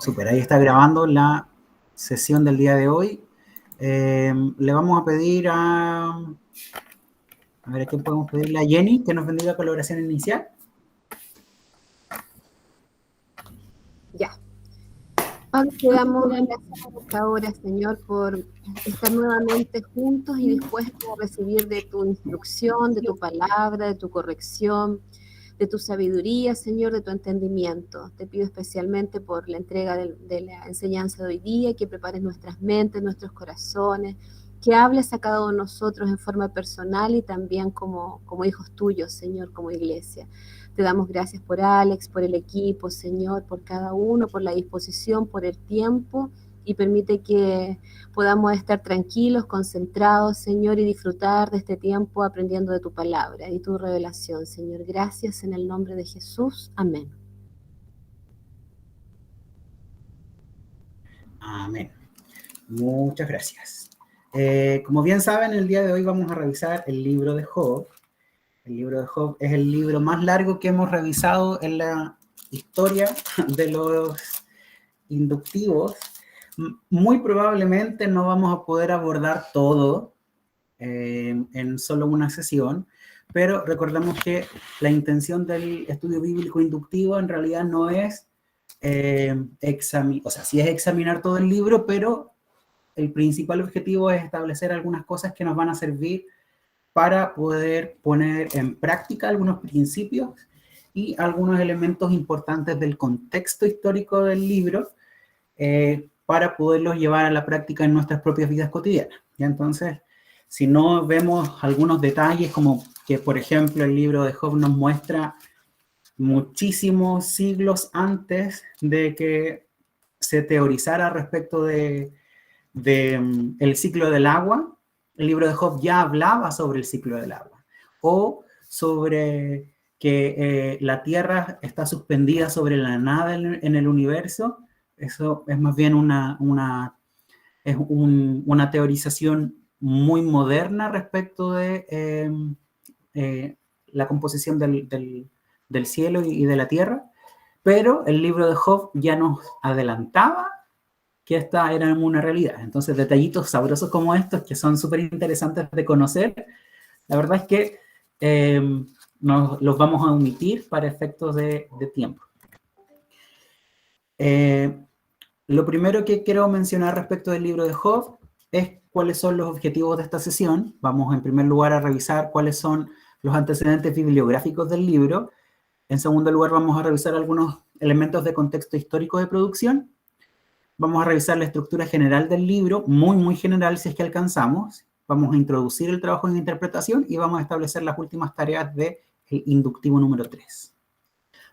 Súper, ahí está grabando la sesión del día de hoy. Le vamos a pedir a ver, ¿a quién podemos pedirle? A Jenny, que nos bendiga con la oración inicial. Ya. Padre, te damos gracias por esta hora, Señor, por estar nuevamente juntos y dispuestos a recibir de tu instrucción, de tu palabra, de tu corrección, de tu sabiduría, Señor, de tu entendimiento. Te pido especialmente por la entrega de la enseñanza de hoy día, que prepares nuestras mentes, nuestros corazones, que hables a cada uno de nosotros en forma personal y también como hijos tuyos, Señor, como iglesia. Te damos gracias por Alex, por el equipo, Señor, por cada uno, por la disposición, por el tiempo, y permite que podamos estar tranquilos, concentrados, Señor, y disfrutar de este tiempo aprendiendo de tu palabra y tu revelación, Señor. Gracias en el nombre de Jesús. Amén. Amén. Muchas gracias. Como bien saben, el día de hoy vamos a revisar el libro de Job. El libro de Job es el libro más largo que hemos revisado en la historia de los inductivos. Muy probablemente no vamos a poder abordar todo en solo una sesión, pero recordemos que la intención del estudio bíblico inductivo en realidad no es sí es examinar todo el libro, pero el principal objetivo es establecer algunas cosas que nos van a servir para poder poner en práctica algunos principios y algunos elementos importantes del contexto histórico del libro para poderlos llevar a la práctica en nuestras propias vidas cotidianas. ¿Ya? Entonces, si no vemos algunos detalles, como que, por ejemplo, el libro de Job nos muestra muchísimos siglos antes de que se teorizara respecto de el ciclo del agua, el libro de Job ya hablaba sobre el ciclo del agua, o sobre que la Tierra está suspendida sobre la nada en el universo. Eso es más bien una teorización muy moderna respecto de la composición del cielo y de la tierra, pero el libro de Job ya nos adelantaba que esta era una realidad. Entonces, detallitos sabrosos como estos, que son súper interesantes de conocer, la verdad es que los vamos a omitir para efectos de tiempo. Lo primero que quiero mencionar respecto del libro de Job es cuáles son los objetivos de esta sesión. Vamos en primer lugar a revisar cuáles son los antecedentes bibliográficos del libro. En segundo lugar, vamos a revisar algunos elementos de contexto histórico de producción. Vamos a revisar la estructura general del libro, muy general si es que alcanzamos. Vamos a introducir el trabajo en interpretación y vamos a establecer las últimas tareas del inductivo número 3.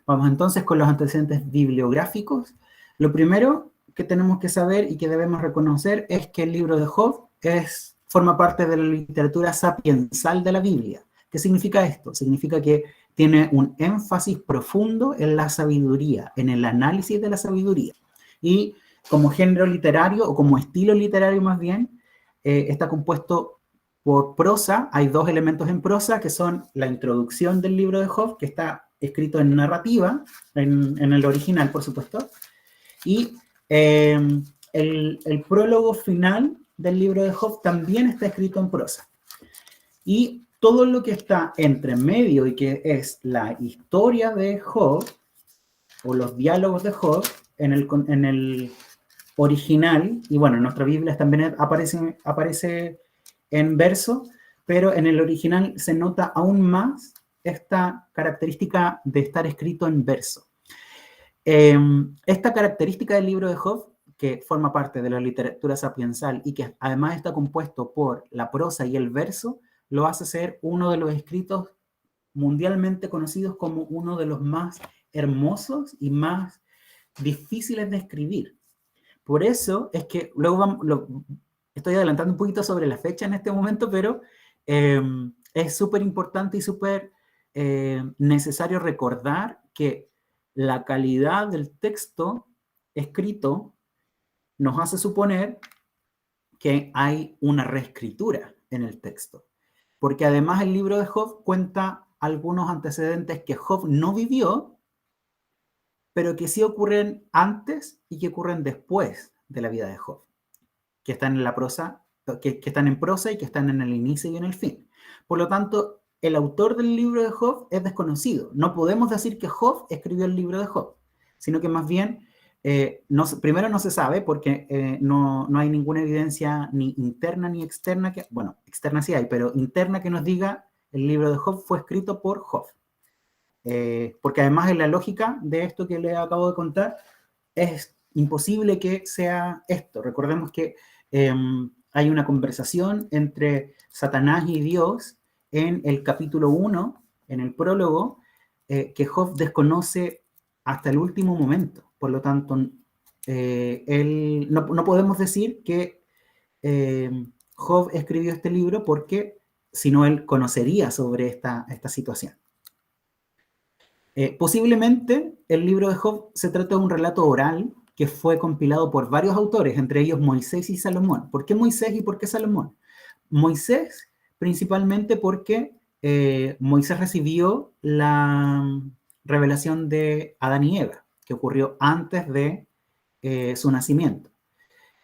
Vamos entonces con los antecedentes bibliográficos. Lo primero que tenemos que saber y que debemos reconocer es que el libro de Job forma parte de la literatura sapiensal de la Biblia. ¿Qué significa esto? Significa que tiene un énfasis profundo en la sabiduría, en el análisis de la sabiduría. Y como género literario, o como estilo literario más bien, está compuesto por prosa. Hay dos elementos en prosa, que son la introducción del libro de Job, que está escrito en narrativa, en el original, por supuesto, y el prólogo final del libro de Job también está escrito en prosa. Y todo lo que está entre medio y que es la historia de Job, o los diálogos de Job, en el original, y bueno, en nuestra Biblia también aparece en verso, pero en el original se nota aún más esta característica de estar escrito en verso. Esta característica del libro de Job, que forma parte de la literatura sapiensal y que además está compuesto por la prosa y el verso, lo hace ser uno de los escritos mundialmente conocidos como uno de los más hermosos y más difíciles de escribir. Por eso es que luego estoy adelantando un poquito sobre la fecha en este momento, pero es súper importante y súper necesario recordar que la calidad del texto escrito nos hace suponer que hay una reescritura en el texto. Porque además el libro de Job cuenta algunos antecedentes que Job no vivió, pero que sí ocurren antes y que ocurren después de la vida de Job, que están en la prosa, que están en prosa y que están en el inicio y en el fin. Por lo tanto, el autor del libro de Job es desconocido. No podemos decir que Job escribió el libro de Job, sino que más bien, primero no se sabe porque no hay ninguna evidencia ni interna ni externa, bueno, externa sí hay, pero interna que nos diga el libro de Job fue escrito por Job. Porque además en la lógica de esto que les acabo de contar, es imposible que sea esto. Recordemos que hay una conversación entre Satanás y Dios en el capítulo 1, en el prólogo, que Job desconoce hasta el último momento. Por lo tanto, no podemos decir que Job escribió este libro porque si no él conocería sobre esta situación. Posiblemente el libro de Job se trata de un relato oral que fue compilado por varios autores, entre ellos Moisés y Salomón. ¿Por qué Moisés y por qué Salomón? Moisés principalmente porque Moisés recibió la revelación de Adán y Eva, que ocurrió antes de su nacimiento.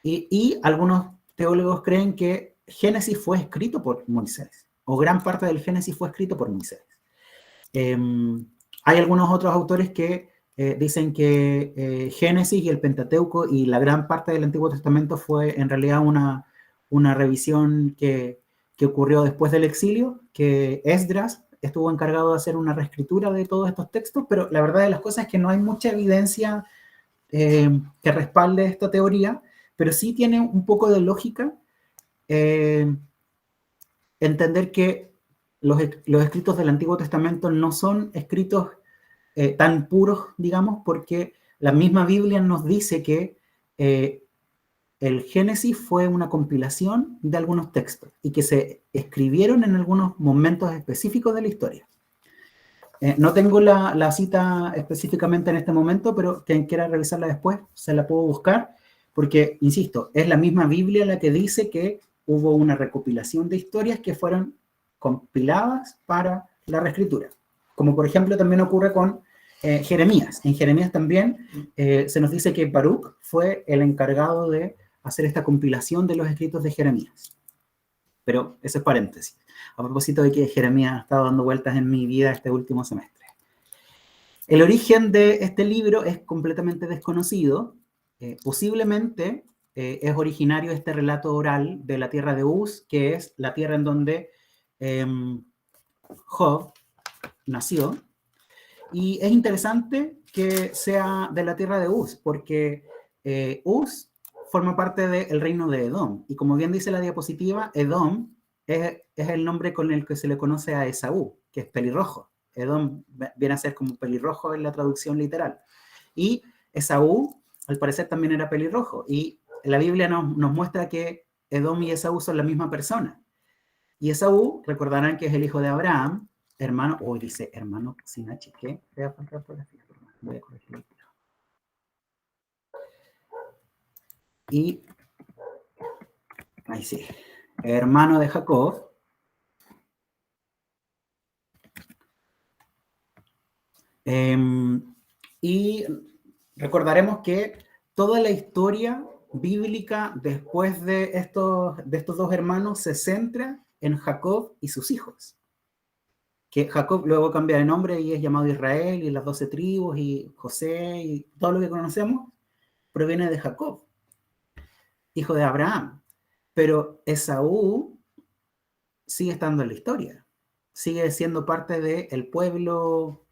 Y algunos teólogos creen que Génesis fue escrito por Moisés, o gran parte del Génesis fue escrito por Moisés. Hay algunos otros autores que dicen que Génesis y el Pentateuco y la gran parte del Antiguo Testamento fue en realidad una revisión que ocurrió después del exilio, que Esdras estuvo encargado de hacer una reescritura de todos estos textos, pero la verdad de las cosas es que no hay mucha evidencia que respalde esta teoría, pero sí tiene un poco de lógica entender que los escritos del Antiguo Testamento no son escritos tan puros, digamos, porque la misma Biblia nos dice que el Génesis fue una compilación de algunos textos y que se escribieron en algunos momentos específicos de la historia. No tengo la cita específicamente en este momento, pero quien quiera revisarla después se la puedo buscar, porque, insisto, es la misma Biblia la que dice que hubo una recopilación de historias que fueron compiladas para la reescritura. Como por ejemplo también ocurre con Jeremías. En Jeremías también se nos dice que Baruch fue el encargado de hacer esta compilación de los escritos de Jeremías. Pero eso es paréntesis. A propósito de que Jeremías ha estado dando vueltas en mi vida este último semestre. El origen de este libro es completamente desconocido. Posiblemente es originario este relato oral de la tierra de Uz, que es la tierra en donde Job nació. Y es interesante que sea de la tierra de Uz, porque Uz forma parte del reino de Edom. Y como bien dice la diapositiva, Edom es el nombre con el que se le conoce a Esaú, que es pelirrojo. Edom viene a ser como pelirrojo en la traducción literal. Y Esaú, al parecer, también era pelirrojo. Y la Biblia nos muestra que Edom y Esaú son la misma persona. Y Esaú, recordarán que es el hijo de Abraham, hermano, hoy dice hermano sin H, ¿qué? Voy a corregir. Y, ahí sí, hermano de Jacob. Y recordaremos que toda la historia bíblica después de estos dos hermanos se centra en Jacob y sus hijos. Que Jacob luego cambia de nombre y es llamado Israel, y las 12 tribus, y José, y todo lo que conocemos, proviene de Jacob, hijo de Abraham. Pero Esaú sigue estando en la historia, sigue siendo parte del pueblo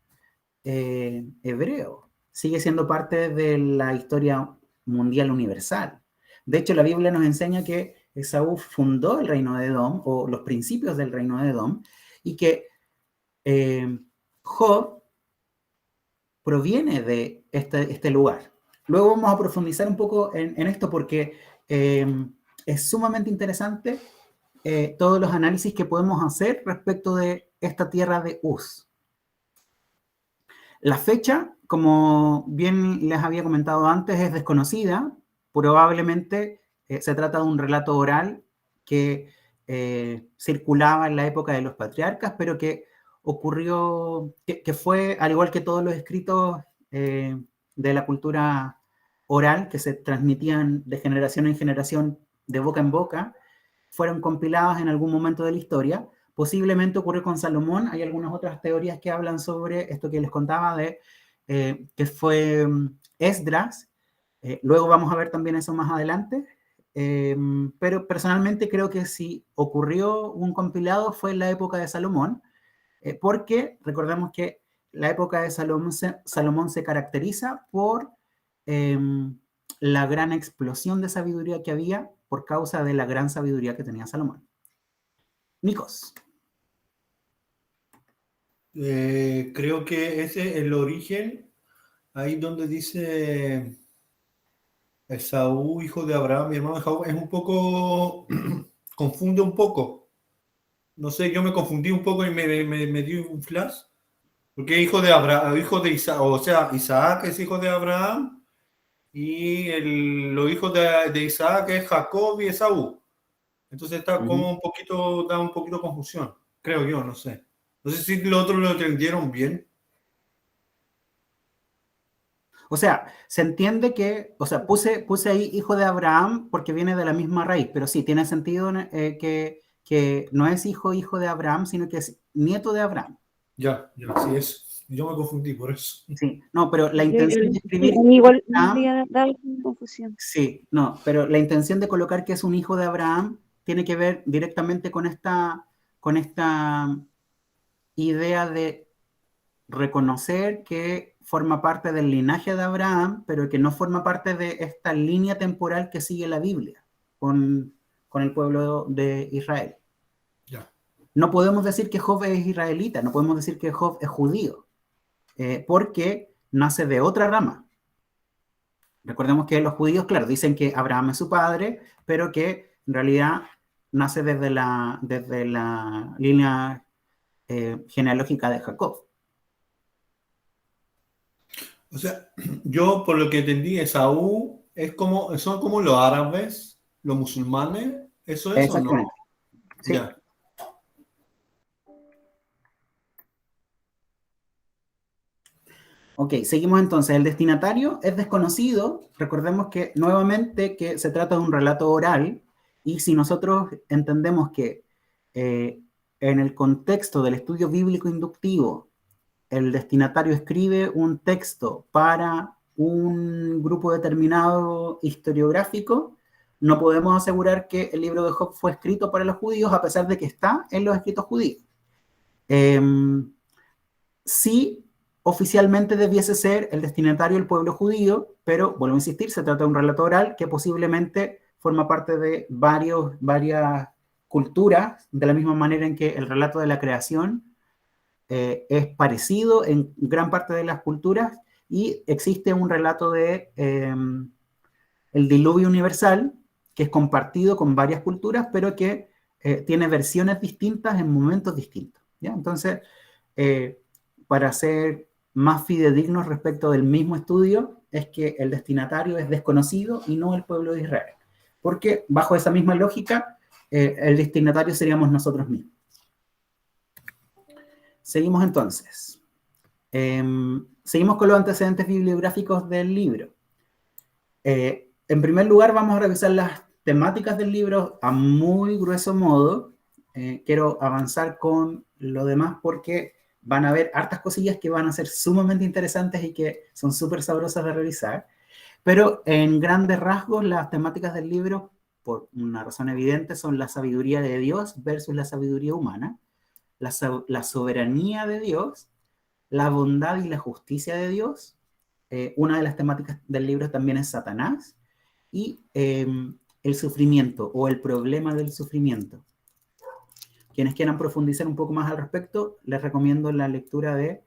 hebreo, sigue siendo parte de la historia mundial universal. De hecho, la Biblia nos enseña que Esaú fundó el reino de Edom, o los principios del reino de Edom, y que Job proviene de este lugar. Luego vamos a profundizar un poco en esto porque es sumamente interesante todos los análisis que podemos hacer respecto de esta tierra de Uz. La fecha, como bien les había comentado antes, es desconocida. Probablemente se trata de un relato oral que circulaba en la época de los patriarcas, pero que ocurrió, que fue, al igual que todos los escritos de la cultura oral que se transmitían de generación en generación, de boca en boca, fueron compiladas en algún momento de la historia. Posiblemente ocurrió con Salomón. Hay algunas otras teorías que hablan sobre esto que les contaba de que fue Esdras. Luego vamos a ver también eso más adelante. Pero personalmente creo que si ocurrió un compilado fue en la época de Salomón, porque recordemos que la época de Salomón se caracteriza por la gran explosión de sabiduría que había por causa de la gran sabiduría que tenía Salomón. Nikos. Creo que ese es el origen, ahí donde dice Esaú, hijo de Abraham, mi hermano Jacob, es un poco, confunde un poco. No sé, yo me confundí un poco y me dio un flash. Porque hijo de Abraham, hijo de Isaac, o sea, Isaac es hijo de Abraham y los hijos de Isaac es Jacob y Esaú. Entonces está como un poquito, da un poquito confusión, creo yo, no sé. No sé si los otros lo entendieron bien. O sea, se entiende que, o sea, puse ahí hijo de Abraham porque viene de la misma raíz, pero sí, tiene sentido que no es hijo de Abraham, sino que es nieto de Abraham. Ya, sí es. Yo me confundí por eso. Sí, no, pero la intención de escribir... Igual me habría dado confusión. Sí, no, pero la intención de colocar que es un hijo de Abraham tiene que ver directamente con esta idea de reconocer que forma parte del linaje de Abraham, pero que no forma parte de esta línea temporal que sigue la Biblia con el pueblo de Israel. Ya. No podemos decir que Job es israelita, no podemos decir que Job es judío, porque nace de otra rama. Recordemos que los judíos, claro, dicen que Abraham es su padre, pero que en realidad nace desde la línea genealógica de Jacob. O sea, yo por lo que entendí, Esaú son como los árabes, los musulmanes, ¿eso es o no? Sí. Ya. Ok, seguimos entonces. El destinatario es desconocido. Recordemos que nuevamente que se trata de un relato oral y si nosotros entendemos que en el contexto del estudio bíblico inductivo el destinatario escribe un texto para un grupo determinado historiográfico, no podemos asegurar que el libro de Job fue escrito para los judíos a pesar de que está en los escritos judíos. Sí, oficialmente debiese ser el destinatario el pueblo judío, pero, vuelvo a insistir, se trata de un relato oral que posiblemente forma parte de varias culturas, de la misma manera en que el relato de la creación es parecido en gran parte de las culturas y existe un relato de el diluvio universal que es compartido con varias culturas, pero que tiene versiones distintas en momentos distintos, ¿ya? Entonces, para ser más fidedignos respecto del mismo estudio, es que el destinatario es desconocido y no el pueblo de Israel. Porque bajo esa misma lógica, el destinatario seríamos nosotros mismos. Seguimos entonces. Seguimos con los antecedentes bibliográficos del libro. En primer lugar, vamos a revisar las temáticas del libro a muy grueso modo. Quiero avanzar con lo demás porque van a haber hartas cosillas que van a ser sumamente interesantes y que son súper sabrosas de revisar. Pero en grandes rasgos, las temáticas del libro, por una razón evidente, son la sabiduría de Dios versus la sabiduría humana, la soberanía de Dios, la bondad y la justicia de Dios. Una de las temáticas del libro también es Satanás y el sufrimiento o el problema del sufrimiento. Quienes quieran profundizar un poco más al respecto, les recomiendo la lectura de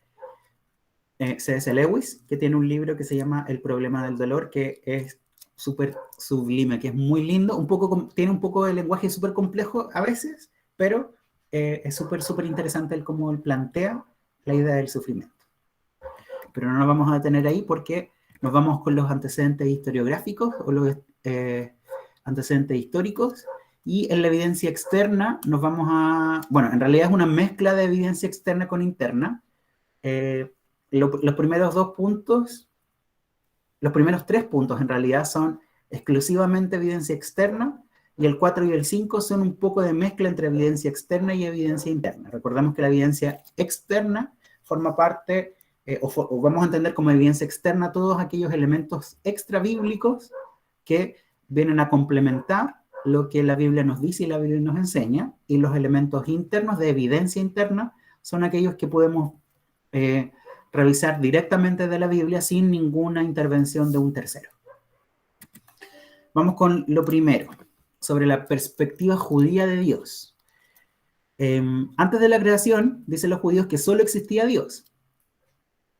C.S. Lewis, que tiene un libro que se llama El problema del dolor, que es súper sublime, que es muy lindo, tiene un poco de lenguaje súper complejo a veces, pero es súper interesante el cómo él plantea la idea del sufrimiento. Pero no nos vamos a detener ahí porque nos vamos con los antecedentes historiográficos o los antecedentes históricos. Y en la evidencia externa nos vamos a... Bueno, en realidad es una mezcla de evidencia externa con interna. Los primeros dos puntos los primeros 3 puntos en realidad son exclusivamente evidencia externa, y el 4 y el 5 son un poco de mezcla entre evidencia externa y evidencia interna. Recordemos que la evidencia externa forma parte, o vamos a entender como evidencia externa todos aquellos elementos extra bíblicos que vienen a complementar lo que la Biblia nos dice y la Biblia nos enseña, y los elementos internos de evidencia interna son aquellos que podemos revisar directamente de la Biblia sin ninguna intervención de un tercero. Vamos con lo primero, sobre la perspectiva judía de Dios. Antes de la creación, dicen los judíos que solo existía Dios,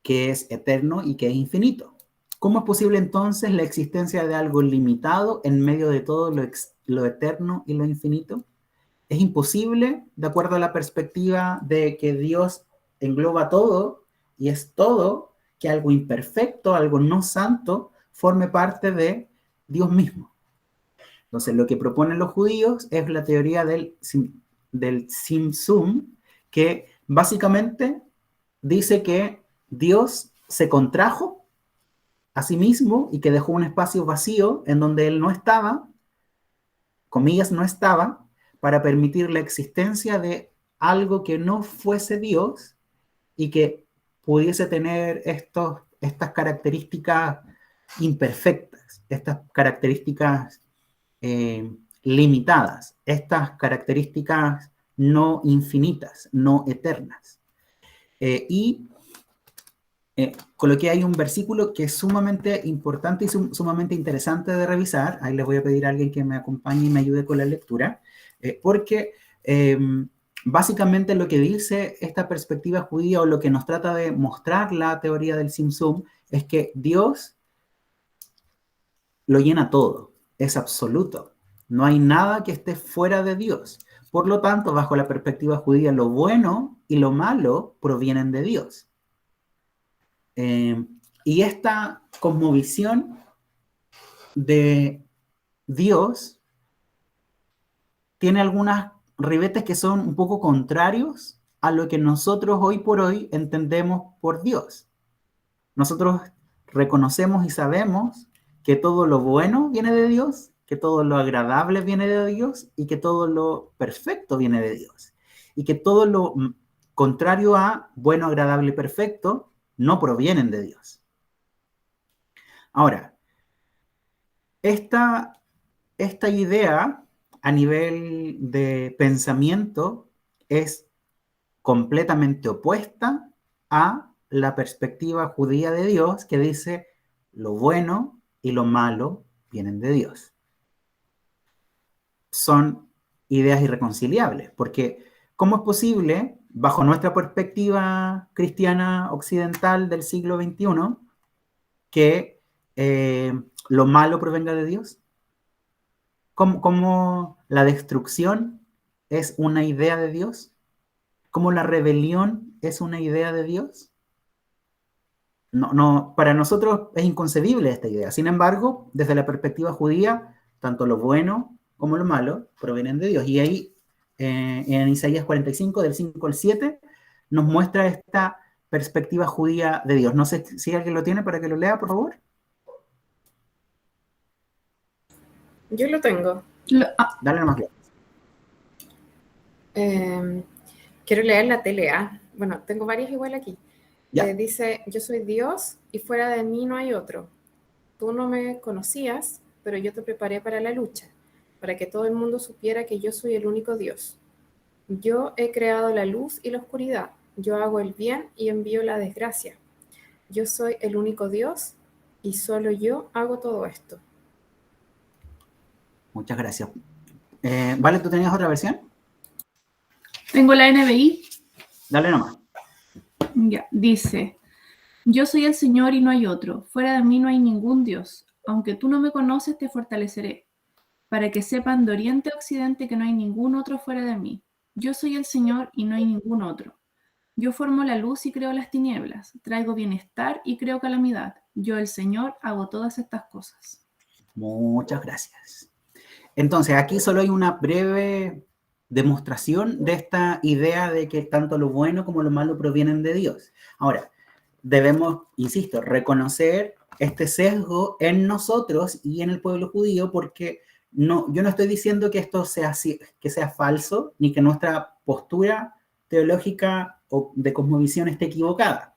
que es eterno y que es infinito. ¿Cómo es posible entonces la existencia de algo limitado en medio de todo lo eterno y lo infinito? Es imposible, de acuerdo a la perspectiva de que Dios engloba todo y es todo, que algo imperfecto, algo no santo, forme parte de Dios mismo. Entonces, lo que proponen los judíos es la teoría del Tzimtzum, que básicamente dice que Dios se contrajo a sí mismo y que dejó un espacio vacío en donde él no estaba, comillas, no estaba, para permitir la existencia de algo que no fuese Dios y que pudiese tener estas características imperfectas, estas características limitadas, estas características no infinitas, no eternas. Coloqué ahí un versículo que es sumamente importante y sumamente interesante de revisar. Ahí les voy a pedir a alguien que me acompañe y me ayude con la lectura, porque básicamente lo que dice esta perspectiva judía, o lo que nos trata de mostrar la teoría del Tzimtzum, es que Dios lo llena todo, es absoluto. No hay nada que esté fuera de Dios. Por lo tanto, bajo la perspectiva judía, lo bueno y lo malo provienen de Dios. Y esta cosmovisión de Dios tiene algunos ribetes que son un poco contrarios a lo que nosotros hoy por hoy entendemos por Dios. Nosotros reconocemos y sabemos que todo lo bueno viene de Dios, que todo lo agradable viene de Dios y que todo lo perfecto viene de Dios. Y que todo lo contrario a bueno, agradable y perfecto no provienen de Dios. Ahora, esta idea a nivel de pensamiento es completamente opuesta a la perspectiva judía de Dios, que dice lo bueno y lo malo vienen de Dios. Son ideas irreconciliables, porque ¿cómo es posible, bajo nuestra perspectiva cristiana occidental del siglo XXI, que lo malo provenga de Dios? ¿Cómo la destrucción es una idea de Dios? ¿Cómo la rebelión es una idea de Dios? No, para nosotros es inconcebible esta idea. Sin embargo, desde la perspectiva judía, tanto lo bueno como lo malo provienen de Dios. Y ahí, en Isaías 45, del 5 al 7, nos muestra esta perspectiva judía de Dios. No sé si alguien lo tiene para que lo lea, por favor. Yo lo tengo. Dale nomás. Quiero leer la TLA. Bueno, tengo varias igual aquí. Dice, yo soy Dios y fuera de mí no hay otro. Tú no me conocías, pero yo te preparé para la lucha, para que todo el mundo supiera que yo soy el único Dios. Yo he creado la luz y la oscuridad. Yo hago el bien y envío la desgracia. Yo soy el único Dios y solo yo hago todo esto. Muchas gracias. Vale, ¿tú tenías otra versión? Tengo la NBI. Dale nomás. Ya, dice, yo soy el Señor y no hay otro. Fuera de mí no hay ningún Dios. Aunque tú no me conoces, te fortaleceré, para que sepan de oriente a occidente que no hay ningún otro fuera de mí. Yo soy el Señor y no hay ningún otro. Yo formo la luz y creo las tinieblas. Traigo bienestar y creo calamidad. Yo, el Señor, hago todas estas cosas. Muchas gracias. Entonces, aquí solo hay una breve demostración de esta idea de que tanto lo bueno como lo malo provienen de Dios. Ahora, debemos, insisto, reconocer este sesgo en nosotros y en el pueblo judío, porque yo no estoy diciendo que esto sea, que sea falso, ni que nuestra postura teológica o de cosmovisión esté equivocada.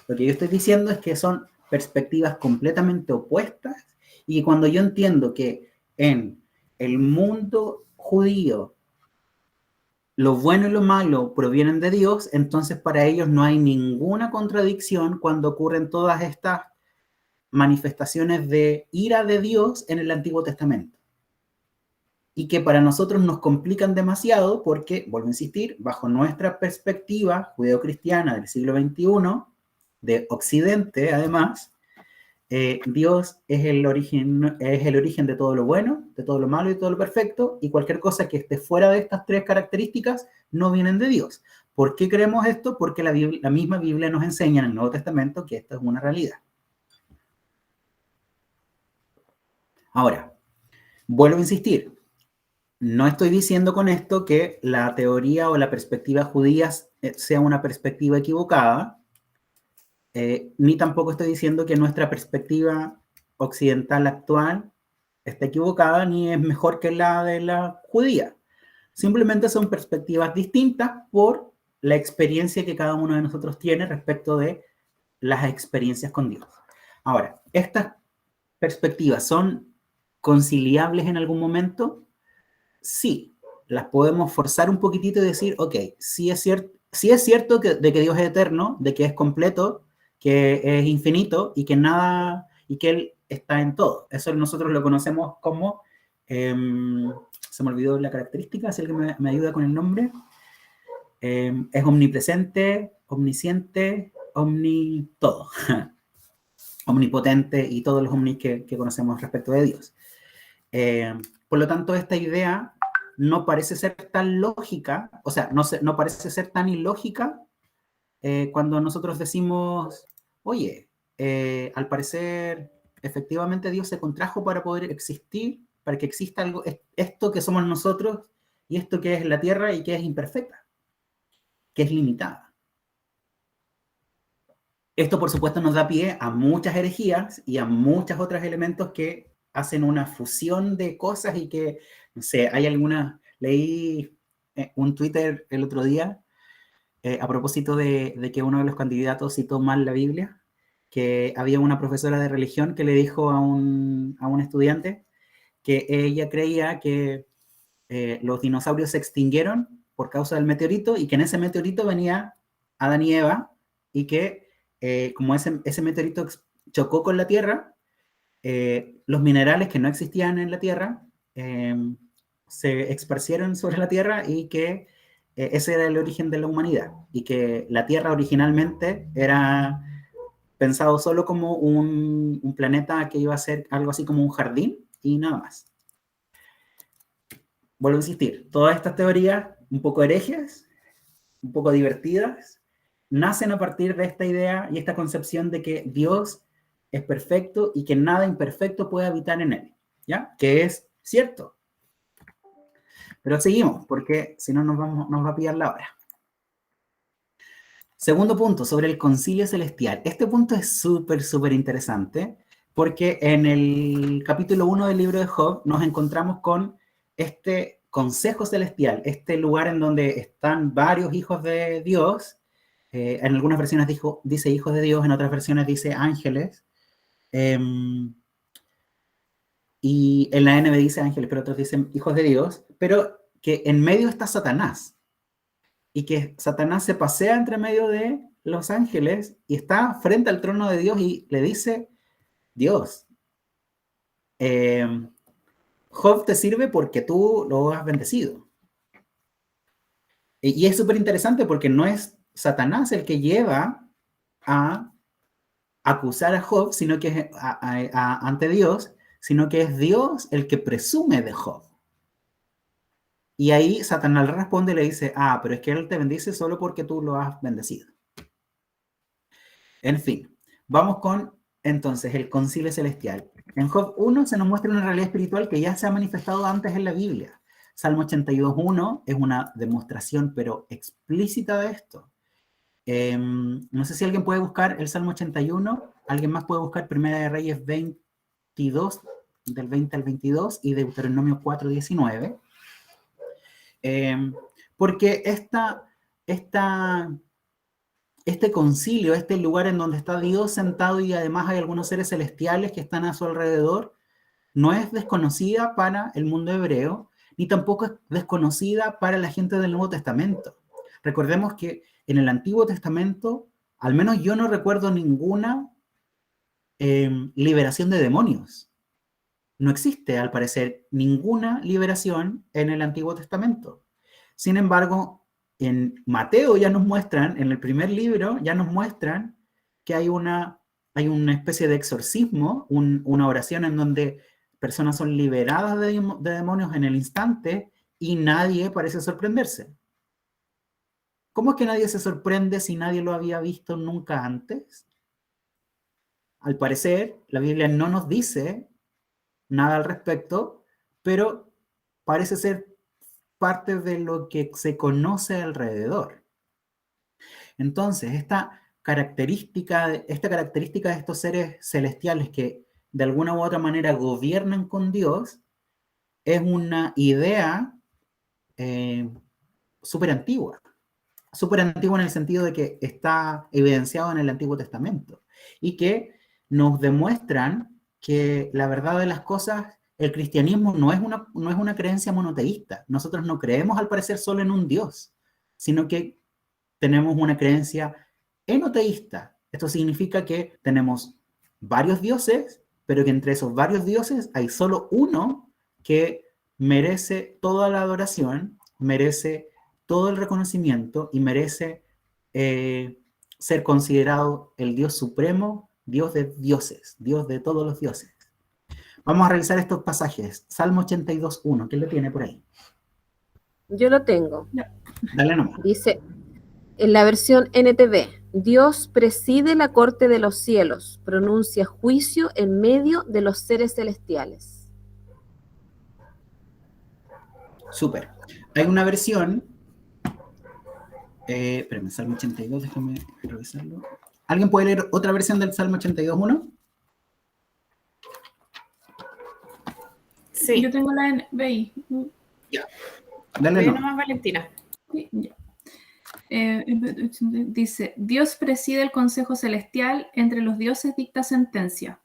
Lo que yo estoy diciendo es que son perspectivas completamente opuestas, y cuando yo entiendo que en el mundo judío lo bueno y lo malo provienen de Dios, entonces para ellos no hay ninguna contradicción cuando ocurren todas estas manifestaciones de ira de Dios en el Antiguo Testamento. Y que para nosotros nos complican demasiado porque, vuelvo a insistir, bajo nuestra perspectiva judeocristiana del siglo XXI, de Occidente además, Dios es el origen de todo lo bueno, de todo lo malo y de todo lo perfecto, y cualquier cosa que esté fuera de estas tres características no vienen de Dios. ¿Por qué creemos esto? Porque la misma Biblia nos enseña en el Nuevo Testamento que esto es una realidad. Ahora, vuelvo a insistir, no estoy diciendo con esto que la teoría o la perspectiva judía sea una perspectiva equivocada, ni tampoco estoy diciendo que nuestra perspectiva occidental actual está equivocada, ni es mejor que la de la judía. Simplemente son perspectivas distintas por la experiencia que cada uno de nosotros tiene respecto de las experiencias con Dios. Ahora, ¿estas perspectivas son conciliables en algún momento? Sí, las podemos forzar un poquitito y decir, ok, sí es cierto de que Dios es eterno, de que es completo, que es infinito y que Él está en todo. Eso nosotros lo conocemos como, se me olvidó la característica, si alguien me ayuda con el nombre, es omnipresente, omnisciente, todo, omnipotente y todos los omnis que conocemos respecto de Dios. Por lo tanto, esta idea no parece ser tan lógica, o sea, no parece ser tan ilógica cuando nosotros decimos, oye, al parecer, efectivamente Dios se contrajo para poder existir, para que exista algo, esto que somos nosotros y esto que es la tierra y que es imperfecta, que es limitada. Esto, por supuesto, nos da pie a muchas herejías y a muchos otros elementos que hacen una fusión de cosas y que, no sé, hay algunas, leí un Twitter el otro día a propósito de que uno de los candidatos citó mal la Biblia, que había una profesora de religión que le dijo a un estudiante que ella creía que los dinosaurios se extinguieron por causa del meteorito y que en ese meteorito venía Adán y Eva y que como ese meteorito chocó con la Tierra, los minerales que no existían en la Tierra se esparcieron sobre la Tierra y que ese era el origen de la humanidad y que la Tierra originalmente era pensado solo como un planeta que iba a ser algo así como un jardín y nada más. Vuelvo a insistir, todas estas teorías un poco herejes, un poco divertidas, nacen a partir de esta idea y esta concepción de que Dios es perfecto y que nada imperfecto puede habitar en él, ¿ya? Que es cierto. Pero seguimos, porque si no nos va a pillar la hora. Segundo punto, sobre el concilio celestial. Este punto es súper interesante, porque en el capítulo 1 del libro de Job nos encontramos con este consejo celestial, este lugar en donde están varios hijos de Dios. En algunas versiones dice hijos de Dios, en otras versiones dice ángeles. Y en la NB dice ángeles, pero otros dicen hijos de Dios, pero que en medio está Satanás, y que Satanás se pasea entre medio de los ángeles y está frente al trono de Dios y le dice, Dios, Job te sirve porque tú lo has bendecido. Y es súper interesante porque no es Satanás el que lleva a acusar a Job, sino que es ante Dios, sino que es Dios el que presume de Job. Y ahí Satanás le responde y le dice, pero es que él te bendice solo porque tú lo has bendecido. En fin, vamos con entonces el concilio celestial. En Job 1 se nos muestra una realidad espiritual que ya se ha manifestado antes en la Biblia. Salmo 82.1 es una demostración pero explícita de esto. No sé si alguien puede buscar el Salmo 81, alguien más puede buscar Primera de Reyes 22, del 20 al 22, y Deuteronomio 4, 19. Porque este concilio, este lugar en donde está Dios sentado y además hay algunos seres celestiales que están a su alrededor, no es desconocida para el mundo hebreo, ni tampoco es desconocida para la gente del Nuevo Testamento. Recordemos que en el Antiguo Testamento, al menos yo no recuerdo ninguna liberación de demonios. No existe, al parecer, ninguna liberación en el Antiguo Testamento. Sin embargo, en Mateo ya nos muestran, en el primer libro, ya nos muestran que hay una especie de exorcismo, una oración en donde personas son liberadas de demonios en el instante y nadie parece sorprenderse. ¿Cómo es que nadie se sorprende si nadie lo había visto nunca antes? Al parecer, la Biblia no nos dice nada al respecto, pero parece ser parte de lo que se conoce alrededor. Entonces, esta característica de estos seres celestiales que de alguna u otra manera gobiernan con Dios es una idea súper antigua en el sentido de que está evidenciado en el Antiguo Testamento y que nos demuestran que la verdad de las cosas, el cristianismo no es una creencia monoteísta. Nosotros no creemos al parecer solo en un Dios, sino que tenemos una creencia enoteísta. Esto significa que tenemos varios dioses, pero que entre esos varios dioses hay solo uno que merece toda la adoración, merece todo el reconocimiento y merece ser considerado el Dios supremo, Dios de dioses, Dios de todos los dioses. Vamos a revisar estos pasajes. Salmo 82:1, ¿quién lo tiene por ahí? Yo lo tengo. Dale nomás. Dice, en la versión NTV, Dios preside la corte de los cielos, pronuncia juicio en medio de los seres celestiales. Súper. Hay una versión, espérame, Salmo 82, déjame revisarlo. ¿Alguien puede leer otra versión del Salmo 82:1? Sí. Yo tengo la NBI. Ya. Dale nomás. Nomás, Valentina. Sí, ya. Dice, Dios preside el consejo celestial, entre los dioses dicta sentencia.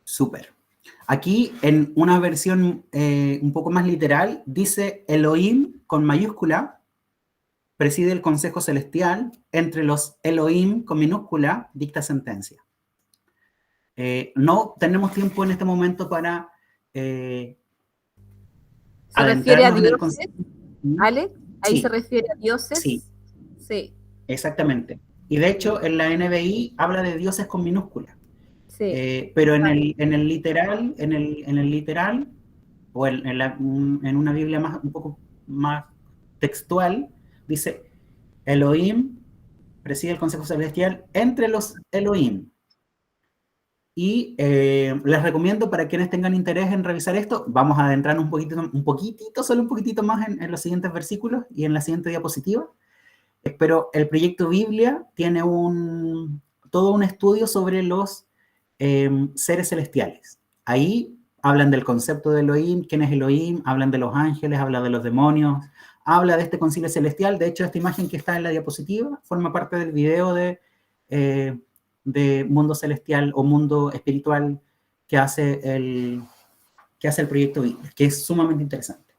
Súper. Aquí, en una versión un poco más literal, dice Elohim con mayúscula, preside el consejo celestial, entre los Elohim con minúscula, dicta sentencia. No tenemos tiempo en este momento para ¿Se refiere a dioses, Ale? ¿Ahí sí, se refiere a dioses? Sí. Sí. Exactamente. Y de hecho, en la NBI habla de dioses con minúscula. Sí. Pero en el literal, o en una Biblia un poco más textual, dice Elohim preside el consejo celestial entre los Elohim. Y les recomiendo, para quienes tengan interés en revisar esto, vamos a adentrarnos solo un poquitito más en los siguientes versículos y en la siguiente diapositiva. Pero el proyecto Biblia tiene todo un estudio sobre los seres celestiales. Ahí hablan del concepto de Elohim, quién es Elohim, hablan de los ángeles, hablan de los demonios, habla de este concilio celestial. De hecho, esta imagen que está en la diapositiva forma parte del video de Mundo Celestial o Mundo Espiritual que hace el proyecto Biblia, que es sumamente interesante.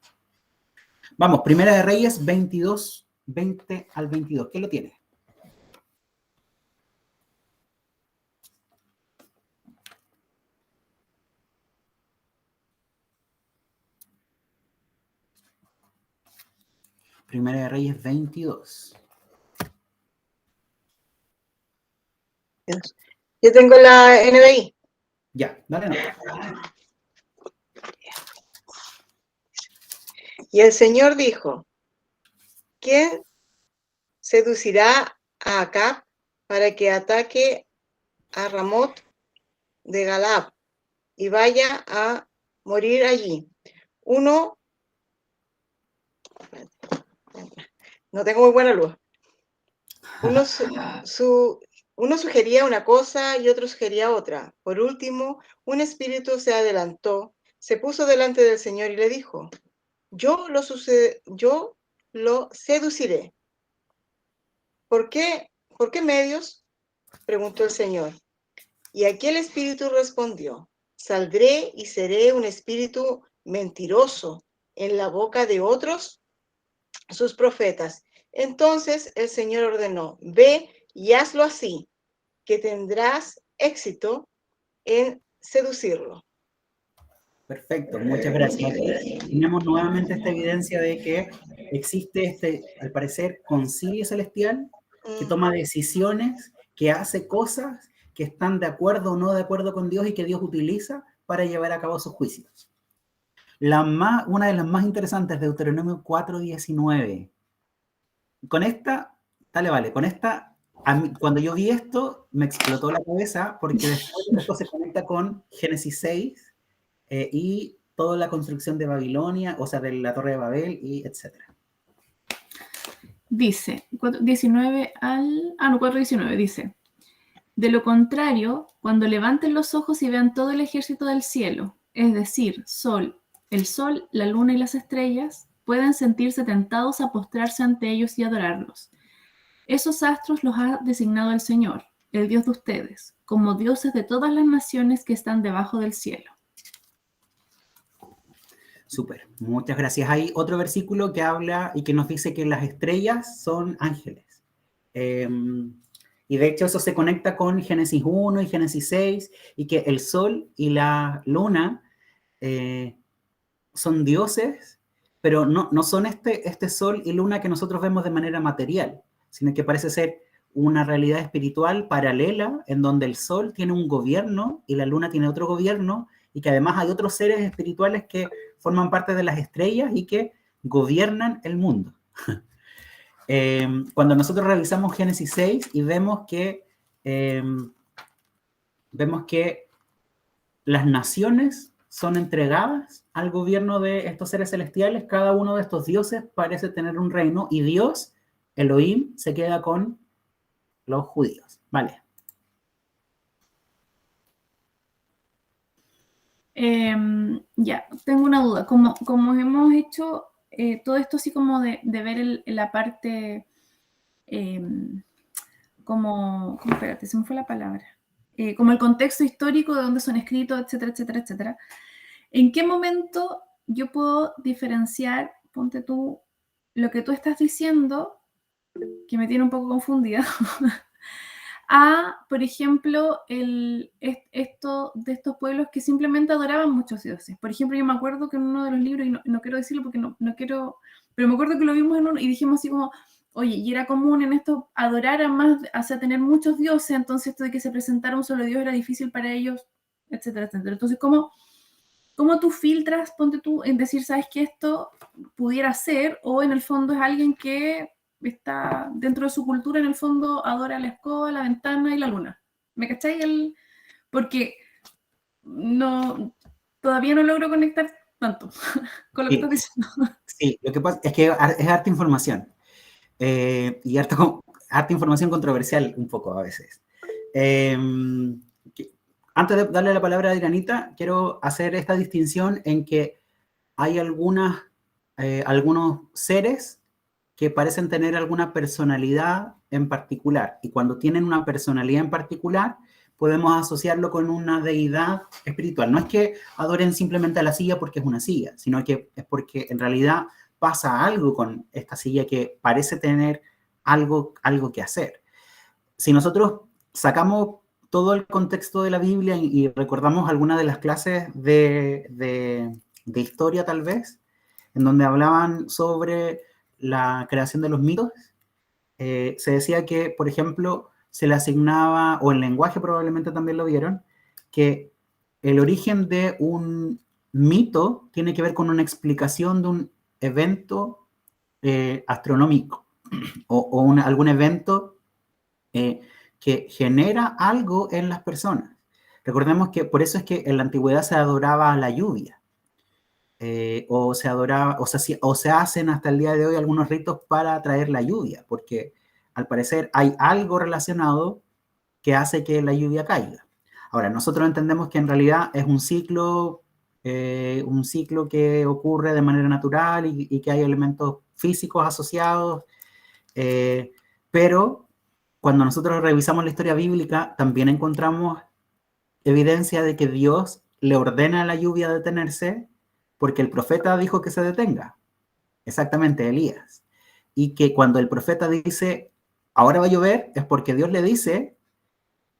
Vamos, Primera de Reyes 22, 20 al 22. ¿Quién lo tiene? Primera de Reyes 22. Yo tengo la NBI. Ya, dale no. Y el Señor dijo, ¿quién seducirá a Acab para que ataque a Ramot de Galab? y vaya a morir allí. Uno, no tengo muy buena luz. Uno sugería una cosa y otro sugería otra. Por último, un espíritu se adelantó, se puso delante del Señor y le dijo, yo lo seduciré. ¿Por qué medios? Preguntó el Señor. Y aquel espíritu respondió, saldré y seré un espíritu mentiroso en la boca de otros, sus profetas. Entonces el Señor ordenó, ve y hazlo así, que tendrás éxito en seducirlo. Perfecto, muchas gracias. Aquí tenemos nuevamente esta evidencia de que existe al parecer, concilio celestial que toma decisiones, que hace cosas que están de acuerdo o no de acuerdo con Dios y que Dios utiliza para llevar a cabo sus juicios. Una de las más interesantes, Deuteronomio 4:19. Con esta, cuando yo vi esto, me explotó la cabeza porque después esto se conecta con Génesis 6, y toda la construcción de Babilonia, o sea, de la Torre de Babel, y etc. Dice, 4:19 dice, de lo contrario, cuando levanten los ojos y vean todo el ejército del cielo, es decir, el sol, la luna y las estrellas, pueden sentirse tentados a postrarse ante ellos y adorarlos. Esos astros los ha designado el Señor, el Dios de ustedes, como dioses de todas las naciones que están debajo del cielo. Súper, muchas gracias. Hay otro versículo que habla y que nos dice que las estrellas son ángeles. Y de hecho eso se conecta con Génesis 1 y Génesis 6, y que el sol y la luna son dioses, pero no son este sol y luna que nosotros vemos de manera material, sino que parece ser una realidad espiritual paralela en donde el sol tiene un gobierno y la luna tiene otro gobierno, y que además hay otros seres espirituales que forman parte de las estrellas y que gobiernan el mundo. Cuando nosotros revisamos Génesis 6 y vemos que las naciones son entregadas al gobierno de estos seres celestiales, cada uno de estos dioses parece tener un reino, y Dios, Elohim, se queda con los judíos. Vale. Ya, tengo una duda. Como hemos hecho todo esto así como de ver la parte espérate, se me fue la palabra. Como el contexto histórico de dónde son escritos, etcétera, etcétera, etcétera. ¿En qué momento yo puedo diferenciar, ponte tú, lo que tú estás diciendo, que me tiene un poco confundida, a, por ejemplo, esto de estos pueblos que simplemente adoraban muchos dioses? Por ejemplo, yo me acuerdo que en uno de los libros, y no quiero decirlo porque no quiero, pero me acuerdo que lo vimos en uno y dijimos así como, oye, y era común en esto adorar a más, hacia tener muchos dioses, entonces esto de que se presentara un solo dios era difícil para ellos, etcétera, etcétera. Entonces, ¿cómo tú filtras, ponte tú, en decir, sabes que esto pudiera ser, o en el fondo es alguien que está dentro de su cultura, en el fondo adora la escoba, la ventana y la luna? ¿Me cacháis? Porque todavía no logro conectar tanto con lo que estás diciendo. Sí, lo que pasa es que es harta información. Y harta información controversial un poco a veces. Antes de darle la palabra a Iranita, quiero hacer esta distinción en que hay algunos seres que parecen tener alguna personalidad en particular, y cuando tienen una personalidad en particular podemos asociarlo con una deidad espiritual. No es que adoren simplemente a la silla porque es una silla, sino que es porque en realidad pasa algo con esta silla que parece tener algo que hacer. Si nosotros sacamos todo el contexto de la Biblia y recordamos algunas de las clases de historia, tal vez, en donde hablaban sobre la creación de los mitos, se decía que, por ejemplo, se le asignaba, o en lenguaje probablemente también lo vieron, que el origen de un mito tiene que ver con una explicación de un evento astronómico o algún evento que genera algo en las personas. Recordemos que por eso es que en la antigüedad se adoraba a la lluvia. O se adoraba, o se hacen hasta el día de hoy algunos ritos para atraer la lluvia, porque al parecer hay algo relacionado que hace que la lluvia caiga. Ahora, nosotros entendemos que en realidad es un ciclo que ocurre de manera natural y que hay elementos físicos asociados, pero cuando nosotros revisamos la historia bíblica, también encontramos evidencia de que Dios le ordena a la lluvia detenerse porque el profeta dijo que se detenga. Exactamente, Elías. Y que cuando el profeta dice, ahora va a llover, es porque Dios le dice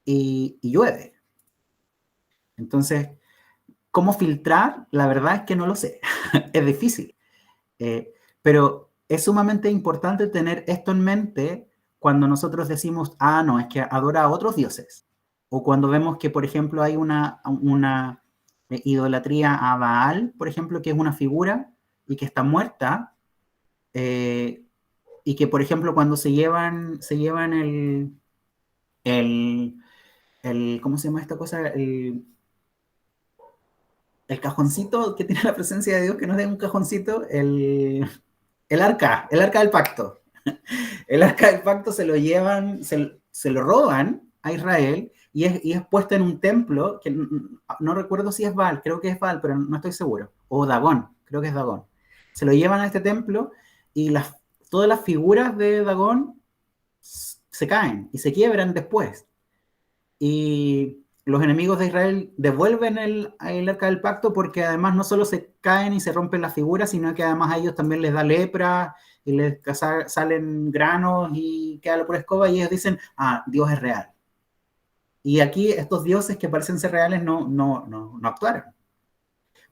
y llueve. Entonces, ¿cómo filtrar? La verdad es que no lo sé. Es difícil. Pero es sumamente importante tener esto en mente cuando nosotros decimos, no, es que adora a otros dioses. O cuando vemos que, por ejemplo, hay una idolatría a Baal, por ejemplo, que es una figura y que está muerta, y que, por ejemplo, cuando se llevan ¿cómo se llama esta cosa? El cajoncito que tiene la presencia de Dios, que no es un cajoncito, el arca del pacto. El arca del pacto se lo llevan, se lo roban a Israel y es puesto en un templo que no recuerdo si es Baal, creo que es Baal, pero no estoy seguro. O Dagón, creo que es Dagón. Se lo llevan a este templo y todas las figuras de Dagón se caen y se quiebran después. Y los enemigos de Israel devuelven el arca del pacto porque además no solo se caen y se rompen las figuras, sino que además a ellos también les da lepra y les salen granos y queda la pura escoba y ellos dicen, Dios es real. Y aquí estos dioses que parecen ser reales no actuaron.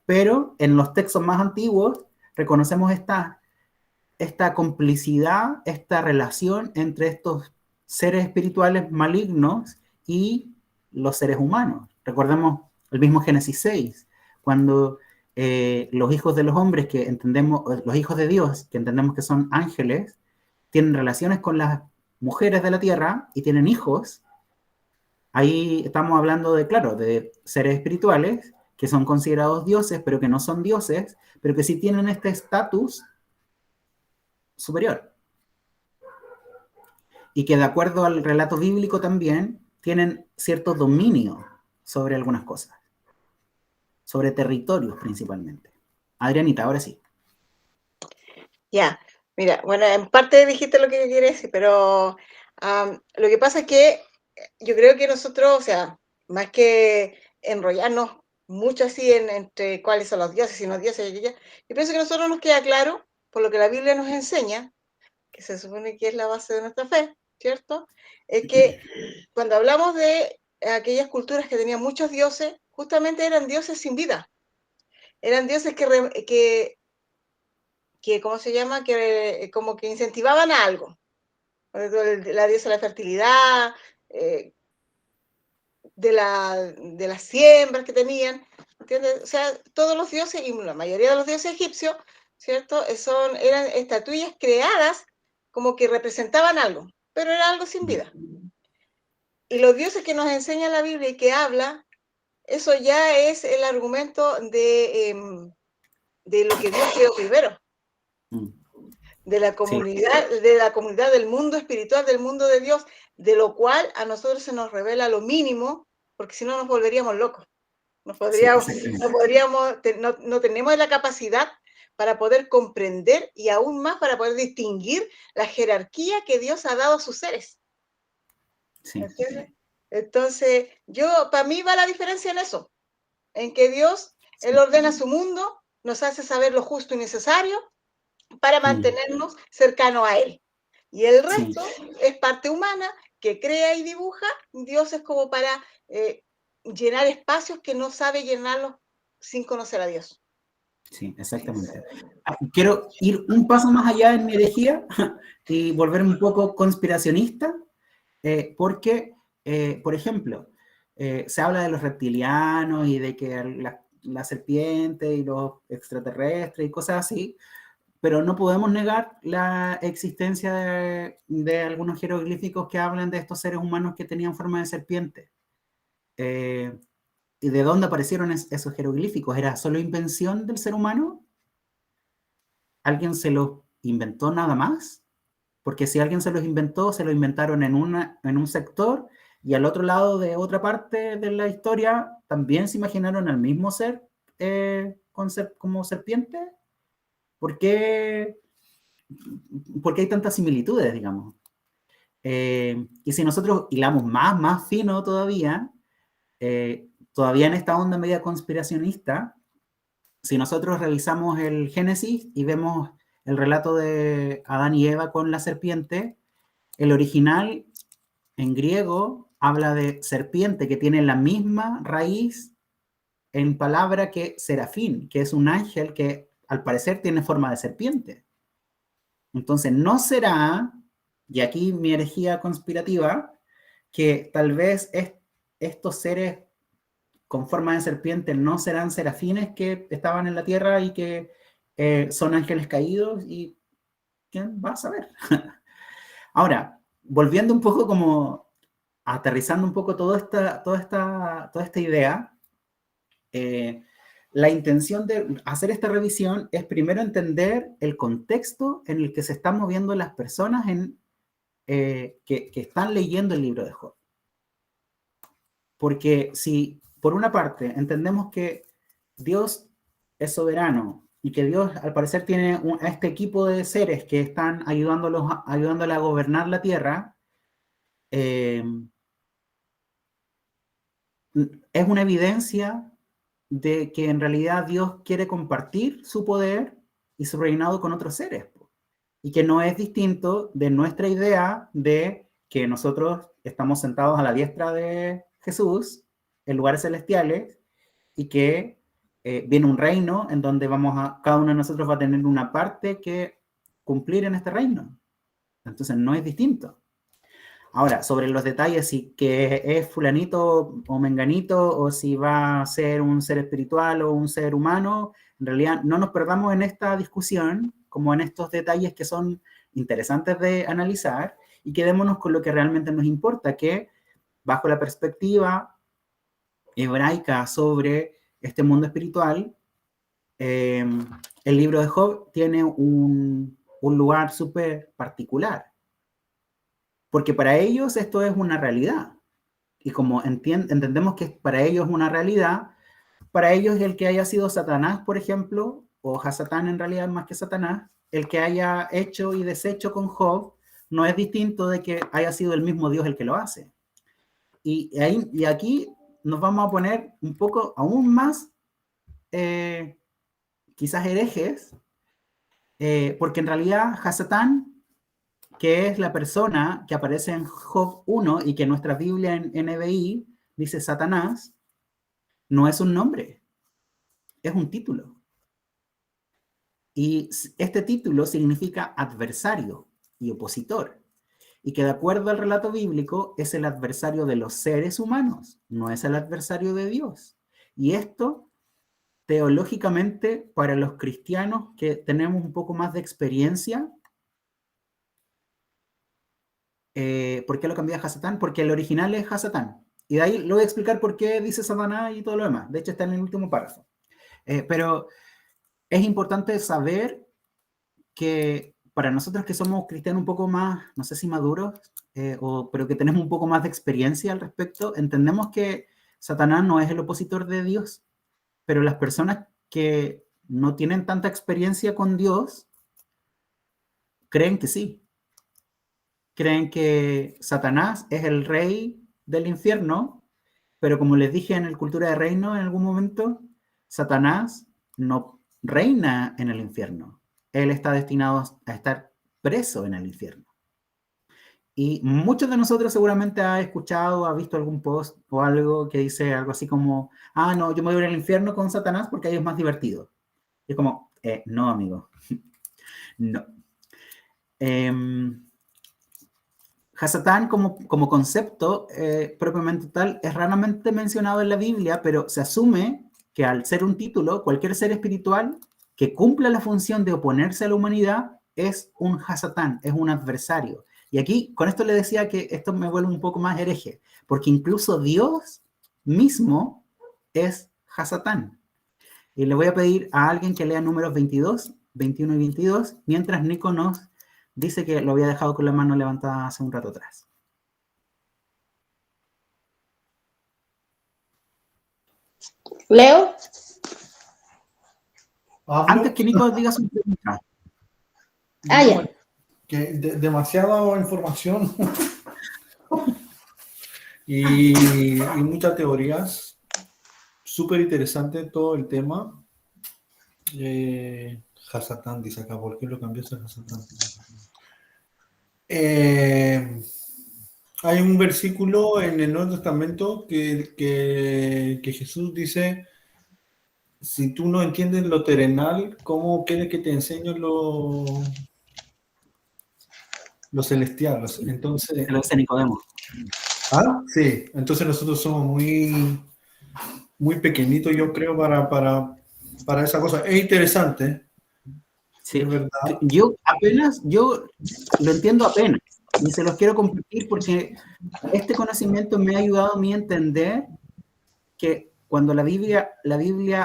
Pero en los textos más antiguos reconocemos esta complicidad, esta relación entre estos seres espirituales malignos y los seres humanos. Recordemos el mismo Génesis 6, cuando los hijos de los hombres que entendemos, los hijos de Dios, que entendemos que son ángeles, tienen relaciones con las mujeres de la tierra y tienen hijos. Ahí estamos hablando de seres espirituales que son considerados dioses, pero que no son dioses, pero que sí tienen este estatus superior. Y que de acuerdo al relato bíblico también tienen cierto dominio sobre algunas cosas, sobre territorios principalmente. Adrianita, ahora sí. Ya, mira, bueno, en parte dijiste lo que yo quería decir, pero lo que pasa es que yo creo que nosotros, o sea, más que enrollarnos mucho así entre cuáles son los dioses y no dioses, yo pienso que a nosotros nos queda claro, por lo que la Biblia nos enseña, que se supone que es la base de nuestra fe, ¿cierto? Es que cuando hablamos de aquellas culturas que tenían muchos dioses, justamente eran dioses sin vida. Eran dioses que ¿cómo se llama? Que como que incentivaban a algo. La diosa de la fertilidad, de las siembras que tenían, ¿entiendes? O sea, todos los dioses, y la mayoría de los dioses egipcios, ¿cierto? Eran estatuillas creadas como que representaban algo, pero era algo sin vida. Y los dioses que nos enseña la Biblia y que habla, eso ya es el argumento de lo que Dios creó primero. De la comunidad, sí, de la comunidad del mundo espiritual, del mundo de Dios, de lo cual a nosotros se nos revela lo mínimo, porque si no nos volveríamos locos. No tenemos la capacidad para poder comprender y aún más para poder distinguir la jerarquía que Dios ha dado a sus seres. Sí. ¿Entiendes? Entonces, para mí va la diferencia en eso, en que Dios, Él ordena su mundo, nos hace saber lo justo y necesario para mantenernos cercanos a Él. Y el resto es parte humana que crea y dibuja. Dios es como para llenar espacios que no sabe llenarlos sin conocer a Dios. Sí, exactamente. Quiero ir un paso más allá en mi herejía y volverme un poco conspiracionista, porque, por ejemplo, se habla de los reptilianos y de que la serpiente y los extraterrestres y cosas así, pero no podemos negar la existencia de algunos jeroglíficos que hablan de estos seres humanos que tenían forma de serpiente. ¿Y de dónde aparecieron esos jeroglíficos? ¿Era solo invención del ser humano? ¿Alguien se los inventó nada más? Porque si alguien se los inventó, se los inventaron en un sector, y al otro lado de otra parte de la historia también se imaginaron al mismo ser como serpiente. ¿Por qué hay tantas similitudes, digamos? Y si nosotros hilamos más fino todavía, todavía en esta onda media conspiracionista, si nosotros revisamos el Génesis y vemos el relato de Adán y Eva con la serpiente, el original en griego habla de serpiente, que tiene la misma raíz en palabra que serafín, que es un ángel que al parecer tiene forma de serpiente. Entonces, no será, y aquí mi herejía conspirativa, que tal vez estos seres con forma de serpiente no serán serafines que estaban en la tierra y que son ángeles caídos, y ¿quién va a saber? Ahora, volviendo un poco como aterrizando un poco toda esta idea, la intención de hacer esta revisión es primero entender el contexto en el que se están moviendo las personas que están leyendo el libro de Job. Porque si, por una parte, entendemos que Dios es soberano y que Dios, al parecer, tiene a este equipo de seres que están ayudándole a gobernar la tierra, es una evidencia de que en realidad Dios quiere compartir su poder y su reinado con otros seres, y que no es distinto de nuestra idea de que nosotros estamos sentados a la diestra de Jesús en lugares celestiales, y que viene un reino en donde cada uno de nosotros va a tener una parte que cumplir en este reino. Entonces no es distinto. Ahora, sobre los detalles, si que es fulanito o menganito, o si va a ser un ser espiritual o un ser humano, en realidad no nos perdamos en esta discusión, como en estos detalles que son interesantes de analizar, y quedémonos con lo que realmente nos importa, que bajo la perspectiva hebraica sobre este mundo espiritual, el libro de Job tiene un lugar súper particular. Porque para ellos esto es una realidad. Y como entendemos que para ellos es una realidad, para ellos el que haya sido Satanás, por ejemplo, o Hasatán en realidad más que Satanás, el que haya hecho y deshecho con Job, no es distinto de que haya sido el mismo Dios el que lo hace. Y aquí nos vamos a poner un poco aún más, quizás herejes, porque en realidad Hasatán, que es la persona que aparece en Job 1 y que nuestra Biblia en NBI dice Satanás, no es un nombre, es un título. Y este título significa adversario y opositor, y que de acuerdo al relato bíblico es el adversario de los seres humanos, no es el adversario de Dios. Y esto, teológicamente, para los cristianos que tenemos un poco más de experiencia, ¿por qué lo cambié a Hasatán? Porque el original es Hasatán. Y de ahí lo voy a explicar por qué dice Satanás y todo lo demás. De hecho, está en el último párrafo. Pero es importante saber que para nosotros que somos cristianos un poco más, no sé si maduros, pero que tenemos un poco más de experiencia al respecto, entendemos que Satanás no es el opositor de Dios. Pero las personas que no tienen tanta experiencia con Dios creen que sí. Creen que Satanás es el rey del infierno, pero como les dije en el Cultura de Reino en algún momento, Satanás no reina en el infierno. Él está destinado a estar preso en el infierno. Y muchos de nosotros seguramente ha escuchado, ha visto algún post o algo que dice algo así como, no, yo me voy a ir al infierno con Satanás porque ahí es más divertido. Y es como, no, amigo, no. Hasatán como concepto propiamente tal es raramente mencionado en la Biblia, pero se asume que al ser un título, cualquier ser espiritual que cumpla la función de oponerse a la humanidad es un Hasatán, es un adversario. Y aquí, con esto le decía que esto me vuelve un poco más hereje, porque incluso Dios mismo es Hasatán. Y le voy a pedir a alguien que lea números 22, 21 y 22, mientras Nico nos dice que lo había dejado con la mano levantada hace un rato atrás. ¿Leo? Antes que Nico diga su pregunta. Ah, ya. Que demasiada información y muchas teorías. Súper interesante todo el tema. Hasatán dice acá, ¿por qué lo cambiaste a Hasatán? Hay un versículo en el Nuevo Testamento que Jesús dice: si tú no entiendes lo terrenal, ¿cómo quieres que te enseñe lo celestial? Entonces, Lo dice Nicodemo. ¿ah? Sí, entonces nosotros somos muy pequeñitos, yo creo, para esa cosa. Es interesante. Sí. Es verdad. Yo lo entiendo apenas y se los quiero compartir porque este conocimiento me ha ayudado a mí a entender que cuando la Biblia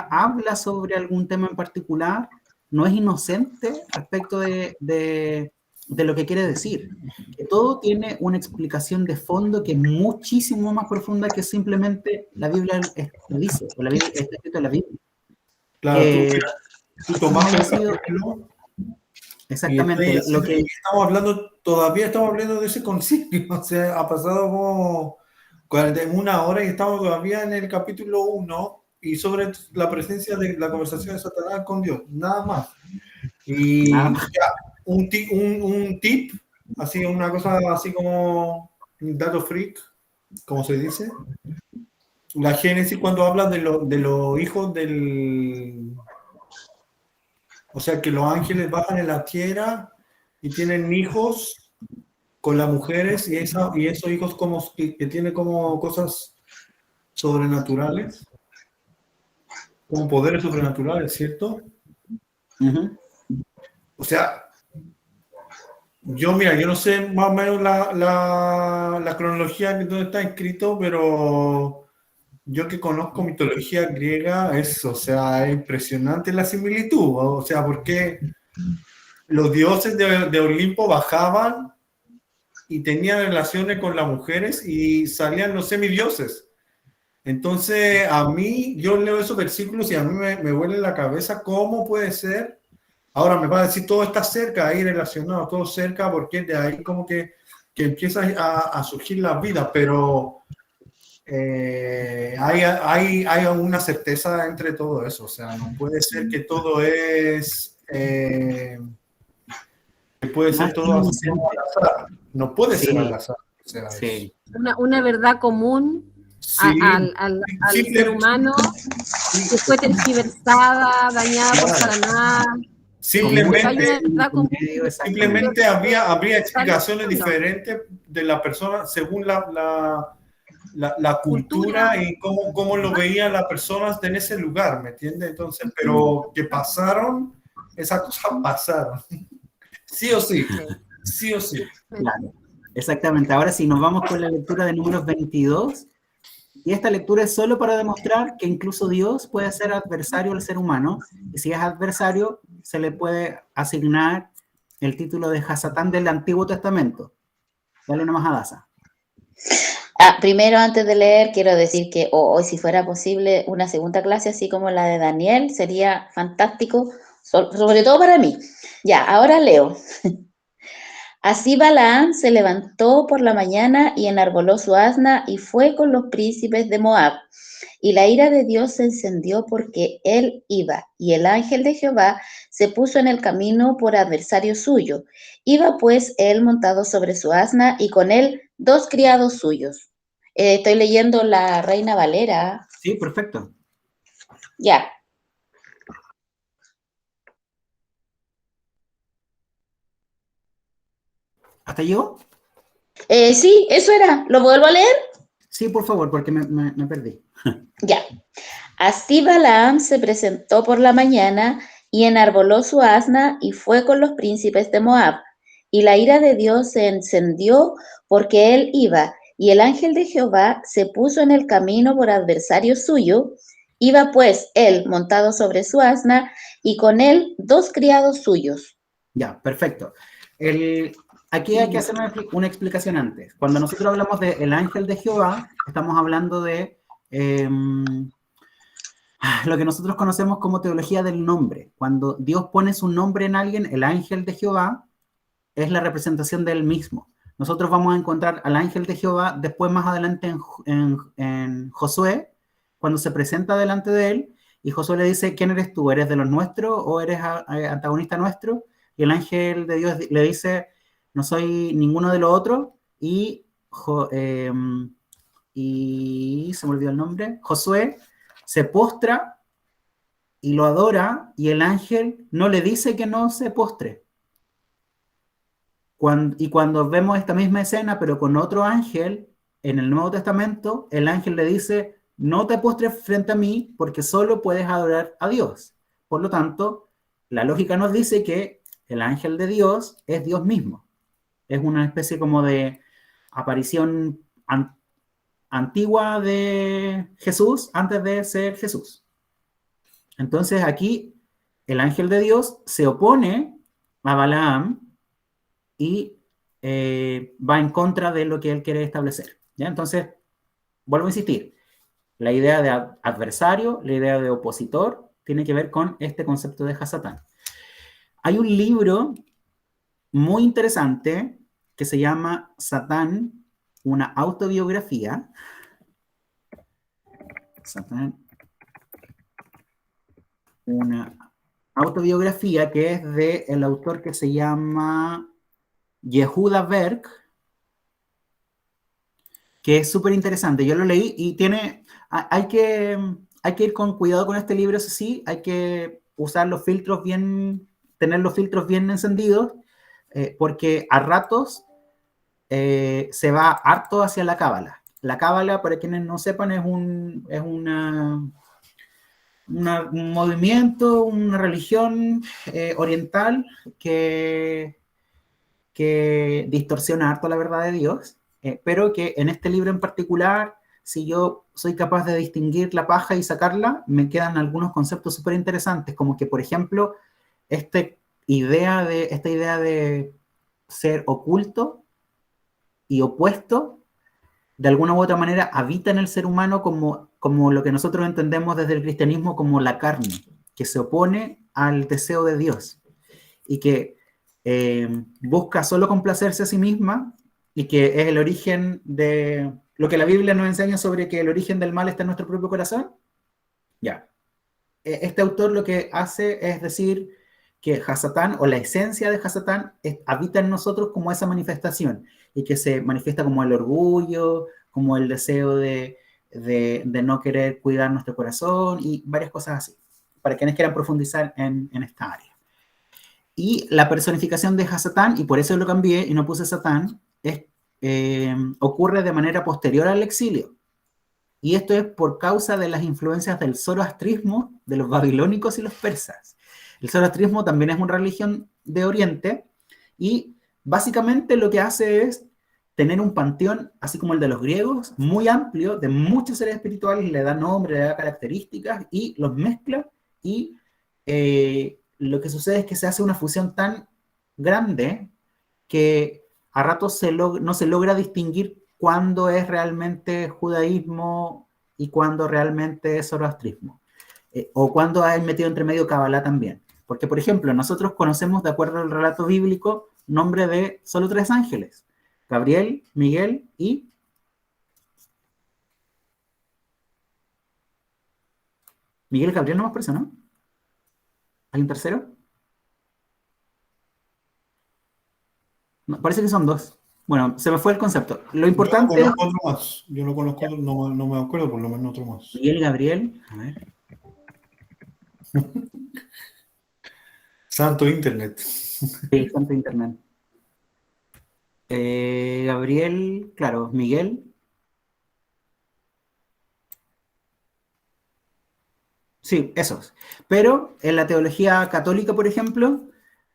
habla sobre algún tema en particular, no es inocente respecto de lo que quiere decir. Que todo tiene una explicación de fondo que es muchísimo más profunda que simplemente la Biblia lo dice, o la Biblia está escrito en la Biblia. Claro, tú tomaste haya sido... Exactamente. Todavía estamos hablando de ese concilio. O sea, ha pasado como 41 horas y estamos todavía en el capítulo 1 y sobre la presencia de la conversación de Satanás con Dios. Nada más. Y un tip, así, una cosa así como un dato freak, como se dice. La Génesis, cuando habla de los hijos del... O sea, que los ángeles bajan en la tierra y tienen hijos con las mujeres y esos hijos como que tienen como cosas sobrenaturales, como poderes sobrenaturales, ¿cierto? Uh-huh. O sea, yo no sé más o menos la cronología de donde está escrito, pero yo que conozco mitología griega, o sea, es impresionante la similitud. O sea, porque los dioses de Olimpo bajaban y tenían relaciones con las mujeres y salían los semidioses. Entonces, a mí, yo leo esos versículos y a mí me vuelve la cabeza cómo puede ser. Ahora me va a decir, todo está cerca, ahí relacionado, todo cerca, porque de ahí como que empieza a surgir la vida, pero hay una certeza entre todo eso. O sea, no puede ser que todo es... puede ser todo al azar. No puede ser al azar. O sea, sí. Una verdad común al ser humano que fue tergiversada, dañada por Satanás. Simplemente habría explicaciones diferentes de la persona según la cultura y cómo lo veían las personas en ese lugar, ¿me entiendes? Entonces, pero que pasaron, esas cosas pasaron. Sí o sí. Sí o sí. Claro, exactamente. Ahora sí, nos vamos con la lectura de números 22. Y esta lectura es solo para demostrar que incluso Dios puede ser adversario al ser humano. Y si es adversario, se le puede asignar el título de Hasatán del Antiguo Testamento. Dale nomás a Daza. Primero, antes de leer, quiero decir que hoy, si fuera posible, una segunda clase así como la de Daniel, sería fantástico, sobre todo para mí. Ya, ahora leo. Así Balaam se levantó por la mañana y enarboló su asna y fue con los príncipes de Moab. Y la ira de Dios se encendió porque él iba, y el ángel de Jehová se puso en el camino por adversario suyo. Iba pues él montado sobre su asna y con él 2 criados suyos. Estoy leyendo la Reina Valera. Sí, perfecto. Ya. ¿Hasta llegó? Sí, eso era. ¿Lo vuelvo a leer? Sí, por favor, porque me perdí. Ya. Así Balaam se presentó por la mañana y enarboló su asna y fue con los príncipes de Moab. Y la ira de Dios se encendió porque él iba, y el ángel de Jehová se puso en el camino por adversario suyo, Iba pues él montado sobre su asna y con él 2 criados suyos. Ya, perfecto. Aquí hay que hacer una explicación antes. Cuando nosotros hablamos de el ángel de Jehová, estamos hablando de lo que nosotros conocemos como teología del nombre. Cuando Dios pone su nombre en alguien, el ángel de Jehová es la representación de él mismo. Nosotros vamos a encontrar al ángel de Jehová después más adelante en Josué, cuando se presenta delante de él, y Josué le dice, ¿quién eres tú? ¿Eres de los nuestros o eres antagonista nuestro? Y el ángel de Dios le dice, no soy ninguno de los otros, y se me olvidó el nombre, Josué se postra y lo adora, y el ángel no le dice que no se postre. Y cuando vemos esta misma escena, pero con otro ángel, en el Nuevo Testamento, el ángel le dice, no te postres frente a mí, porque solo puedes adorar a Dios. Por lo tanto, la lógica nos dice que el ángel de Dios es Dios mismo. Es una especie como de aparición antigua de Jesús antes de ser Jesús. Entonces aquí el ángel de Dios se opone a Balaam y va en contra de lo que él quiere establecer. ¿Ya? Entonces, vuelvo a insistir, la idea de adversario, la idea de opositor, tiene que ver con este concepto de Hasatán. Hay un libro muy interesante que se llama Satán, una autobiografía. Satán, una autobiografía que es del autor que se llama Yehuda Berg, que es súper interesante. Yo lo leí y hay que ir con cuidado con este libro, eso sí, hay que usar los filtros bien, tener los filtros bien encendidos, porque a ratos se va harto hacia la cábala. La cábala, para quienes no sepan, es un movimiento, una religión oriental que distorsiona harto la verdad de Dios, pero que en este libro en particular, si yo soy capaz de distinguir la paja y sacarla, me quedan algunos conceptos súper interesantes, como que, por ejemplo, esta idea de ser oculto y opuesto, de alguna u otra manera habita en el ser humano como lo que nosotros entendemos desde el cristianismo como la carne, que se opone al deseo de Dios y que busca solo complacerse a sí misma, y que es el origen de lo que la Biblia nos enseña sobre que el origen del mal está en nuestro propio corazón. Ya. Este autor lo que hace es decir que Hasatán, o la esencia de Hasatán, habita en nosotros como esa manifestación, y que se manifiesta como el orgullo, como el deseo de no querer cuidar nuestro corazón, y varias cosas así, para quienes quieran profundizar en esta área. Y la personificación de Hasatán, y por eso lo cambié y no puse Satán, ocurre de manera posterior al exilio. Y esto es por causa de las influencias del zoroastrismo, de los babilónicos y los persas. El zoroastrismo también es una religión de Oriente, y básicamente lo que hace es tener un panteón, así como el de los griegos, muy amplio, de muchos seres espirituales, le da nombre, le da características, y los mezcla, y lo que sucede es que se hace una fusión tan grande que a ratos no se logra distinguir cuándo es realmente judaísmo y cuándo realmente es zoroastrismo, o cuándo hay metido entre medio Kabbalah también. Porque, por ejemplo, nosotros conocemos, de acuerdo al relato bíblico, nombre de solo 3 ángeles: Gabriel, Miguel y Miguel y Gabriel, no más parece, ¿no? ¿Hay un tercero? No, parece que son 2. Bueno, se me fue el concepto. Lo importante... Yo no conozco otro más. Yo no conozco otro, no me acuerdo por lo menos otro más. Miguel y Gabriel, a ver. Santo Internet. Sí, santo Internet. Gabriel, claro, Miguel. Sí, esos. Pero en la teología católica, por ejemplo,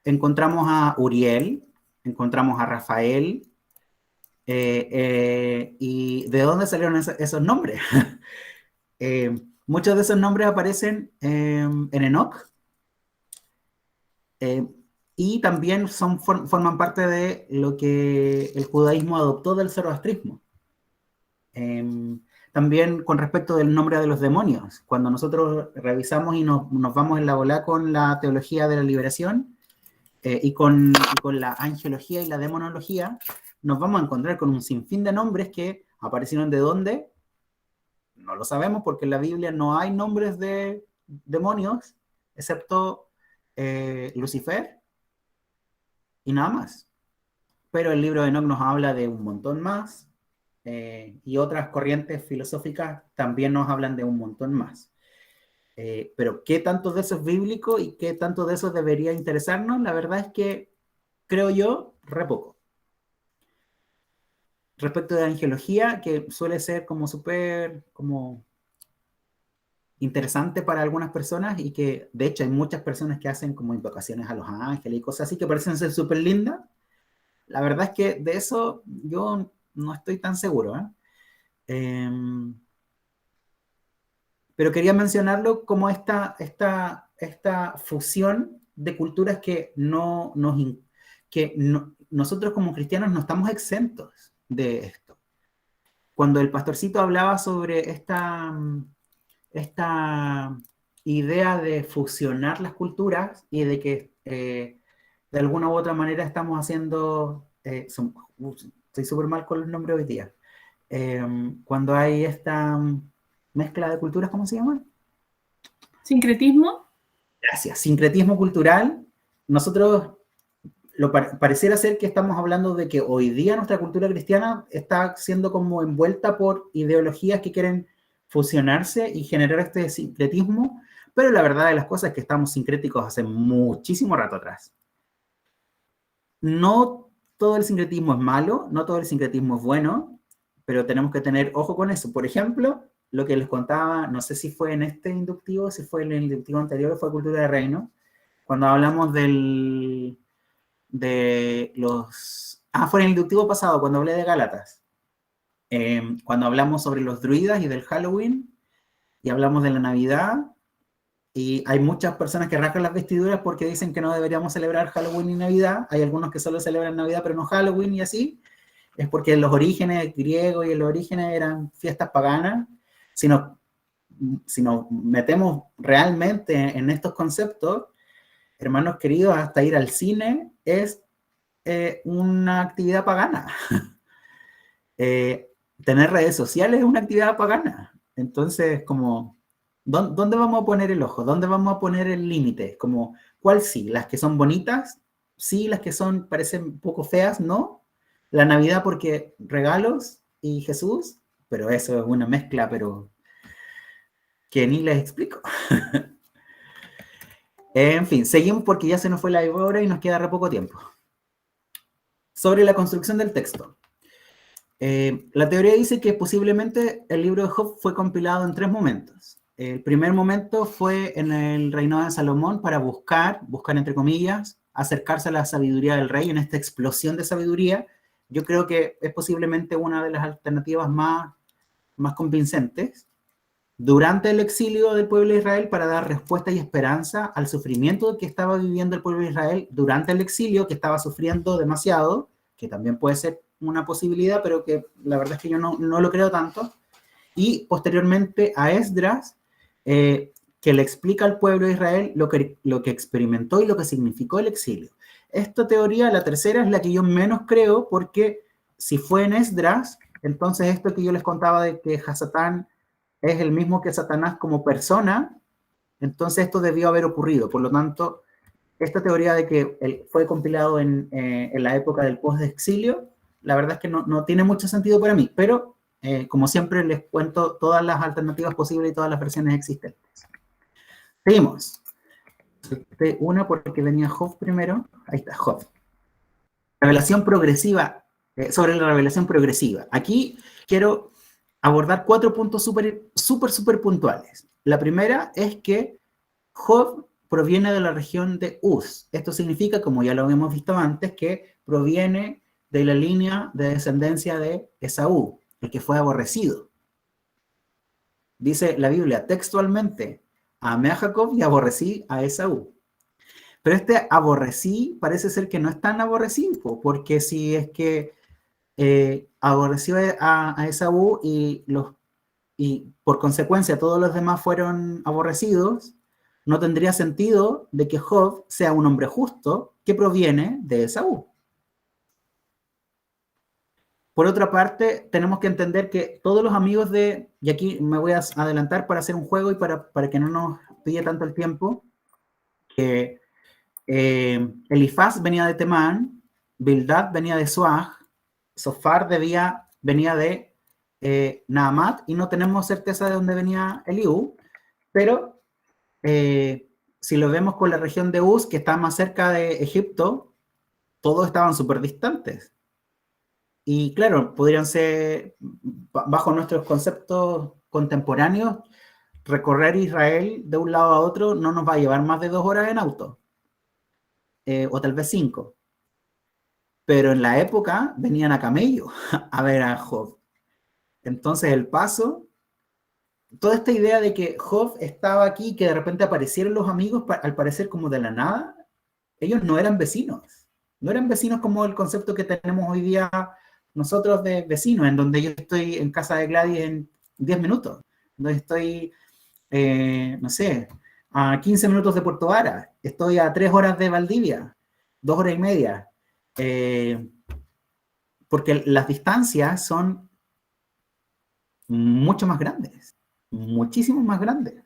encontramos a Uriel, encontramos a Rafael, ¿y de dónde salieron esos nombres? Muchos de esos nombres aparecen en Enoch, y también forman parte de lo que el judaísmo adoptó del zoroastrismo. También con respecto del nombre de los demonios, cuando nosotros revisamos y nos vamos en la bola con la teología de la liberación y con la angelología y la demonología, nos vamos a encontrar con un sinfín de nombres que aparecieron de dónde, no lo sabemos porque en la Biblia no hay nombres de demonios, excepto Lucifer y nada más. Pero el libro de Enoch nos habla de un montón más, y otras corrientes filosóficas también nos hablan de un montón más. Pero ¿qué tanto de eso es bíblico y qué tanto de eso debería interesarnos? La verdad es que creo yo, re poco. Respecto de la angelología, que suele ser como súper como interesante para algunas personas y que de hecho hay muchas personas que hacen como invocaciones a los ángeles y cosas así que parecen ser súper lindas. La verdad es que de eso yo no estoy tan seguro, pero quería mencionarlo como esta fusión de culturas que nosotros como cristianos no estamos exentos de esto. Cuando el pastorcito hablaba sobre esta idea de fusionar las culturas y de que de alguna u otra manera estamos haciendo, estoy súper mal con los nombres hoy día, cuando hay esta mezcla de culturas, ¿cómo se llama? ¿Sincretismo? Gracias, sincretismo cultural. Nosotros pareciera ser que estamos hablando de que hoy día nuestra cultura cristiana está siendo como envuelta por ideologías que quieren fusionarse y generar este sincretismo, pero la verdad de las cosas es que estamos sincréticos hace muchísimo rato atrás. No todo el sincretismo es malo, no todo el sincretismo es bueno, pero tenemos que tener ojo con eso. Por ejemplo, lo que les contaba, no sé si fue en este inductivo, si fue en el inductivo anterior, fue Cultura de Reino, cuando hablamos fue en el inductivo pasado, cuando hablé de Gálatas, cuando hablamos sobre los druidas y del Halloween, y hablamos de la Navidad, y hay muchas personas que rasgan las vestiduras porque dicen que no deberíamos celebrar Halloween y Navidad, hay algunos que solo celebran Navidad pero no Halloween y así, es porque los orígenes griegos y los orígenes eran fiestas paganas. Si nos metemos realmente en estos conceptos, hermanos queridos, hasta ir al cine es una actividad pagana. Tener redes sociales es una actividad pagana. Entonces, como, ¿dónde vamos a poner el ojo? ¿Dónde vamos a poner el límite? Como, ¿cuál sí? ¿Las que son bonitas? Sí, las que parecen un poco feas, ¿no? La Navidad porque regalos y Jesús, pero eso es una mezcla, pero que ni les explico. En fin, seguimos porque ya se nos fue la hora y nos queda re poco tiempo. Sobre la construcción del texto. La teoría dice que posiblemente el libro de Job fue compilado en 3 momentos. El primer momento fue en el reinado de Salomón para buscar entre comillas, acercarse a la sabiduría del rey en esta explosión de sabiduría. Yo creo que es posiblemente una de las alternativas más convincentes. Durante el exilio del pueblo de Israel para dar respuesta y esperanza al sufrimiento que estaba viviendo el pueblo de Israel durante el exilio, que estaba sufriendo demasiado, que también puede ser una posibilidad, pero que la verdad es que yo no lo creo tanto. Y posteriormente a Esdras, que le explica al pueblo de Israel lo que experimentó y lo que significó el exilio. Esta teoría, la tercera, es la que yo menos creo, porque si fue en Esdras, entonces esto que yo les contaba de que Hasatán es el mismo que Satanás como persona, entonces esto debió haber ocurrido. Por lo tanto, esta teoría de que fue compilado en la época del post-exilio, la verdad es que no tiene mucho sentido para mí, pero como siempre les cuento todas las alternativas posibles y todas las versiones existentes. Seguimos. Una porque venía Job primero. Ahí está, Job. Revelación progresiva, sobre la revelación progresiva. Aquí quiero abordar 4 puntos súper puntuales. La primera es que Job proviene de la región de Uz. Esto significa, como ya lo habíamos visto antes, que proviene de la línea de descendencia de Esaú, el que fue aborrecido. Dice la Biblia textualmente, amé a Jacob y aborrecí a Esaú. Pero este aborrecí parece ser que no es tan aborrecido, porque si es que aborreció a Esaú y por consecuencia todos los demás fueron aborrecidos, no tendría sentido de que Job sea un hombre justo que proviene de Esaú. Por otra parte, tenemos que entender que todos los amigos y aquí me voy a adelantar para hacer un juego y para que no nos pille tanto el tiempo, que Elifaz venía de Temán, Bildad venía de Suaj, Sofar venía de Naamat, y no tenemos certeza de dónde venía Eliú, pero si lo vemos con la región de Uz, que está más cerca de Egipto, todos estaban súper distantes. Y claro, podrían ser, bajo nuestros conceptos contemporáneos, recorrer Israel de un lado a otro no nos va a llevar más de 2 horas en auto, o tal vez 5. Pero en la época venían a camello a ver a Job. Entonces el paso, toda esta idea de que Job estaba aquí y que de repente aparecieron los amigos, al parecer como de la nada, ellos no eran vecinos. No eran vecinos como el concepto que tenemos hoy día nosotros de vecinos, en donde yo estoy en casa de Gladys en 10 minutos, donde estoy, no sé, a 15 minutos de Puerto Vara, estoy a 3 horas de Valdivia, 2 horas y media, porque las distancias son mucho más grandes, muchísimo más grandes.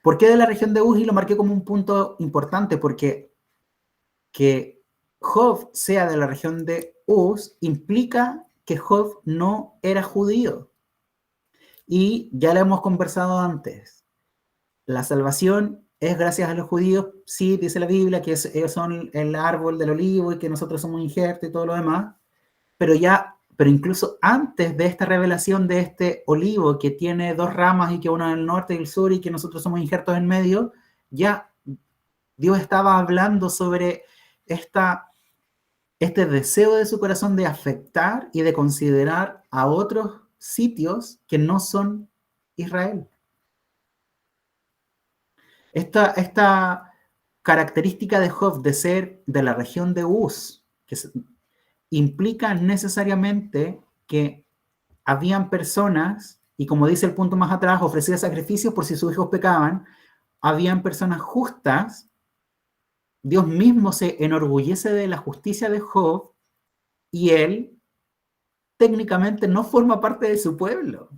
¿Por qué de la región de Uz? Y lo marqué como un punto importante, porque que Job sea de la región de Uz implica que Job no era judío. Y ya lo hemos conversado antes. La salvación es gracias a los judíos, sí, dice la Biblia, que ellos son el árbol del olivo y que nosotros somos injertos y todo lo demás, pero incluso antes de esta revelación de este olivo que tiene 2 ramas y que una del norte y el sur y que nosotros somos injertos en medio, ya Dios estaba hablando sobre este deseo de su corazón de afectar y de considerar a otros sitios que no son Israel. Esta característica de Job de ser de la región de Uz, que implica necesariamente que habían personas, y como dice el punto más atrás, ofrecía sacrificios por si sus hijos pecaban, habían personas justas. Dios mismo se enorgullece de la justicia de Job y él técnicamente no forma parte de su pueblo.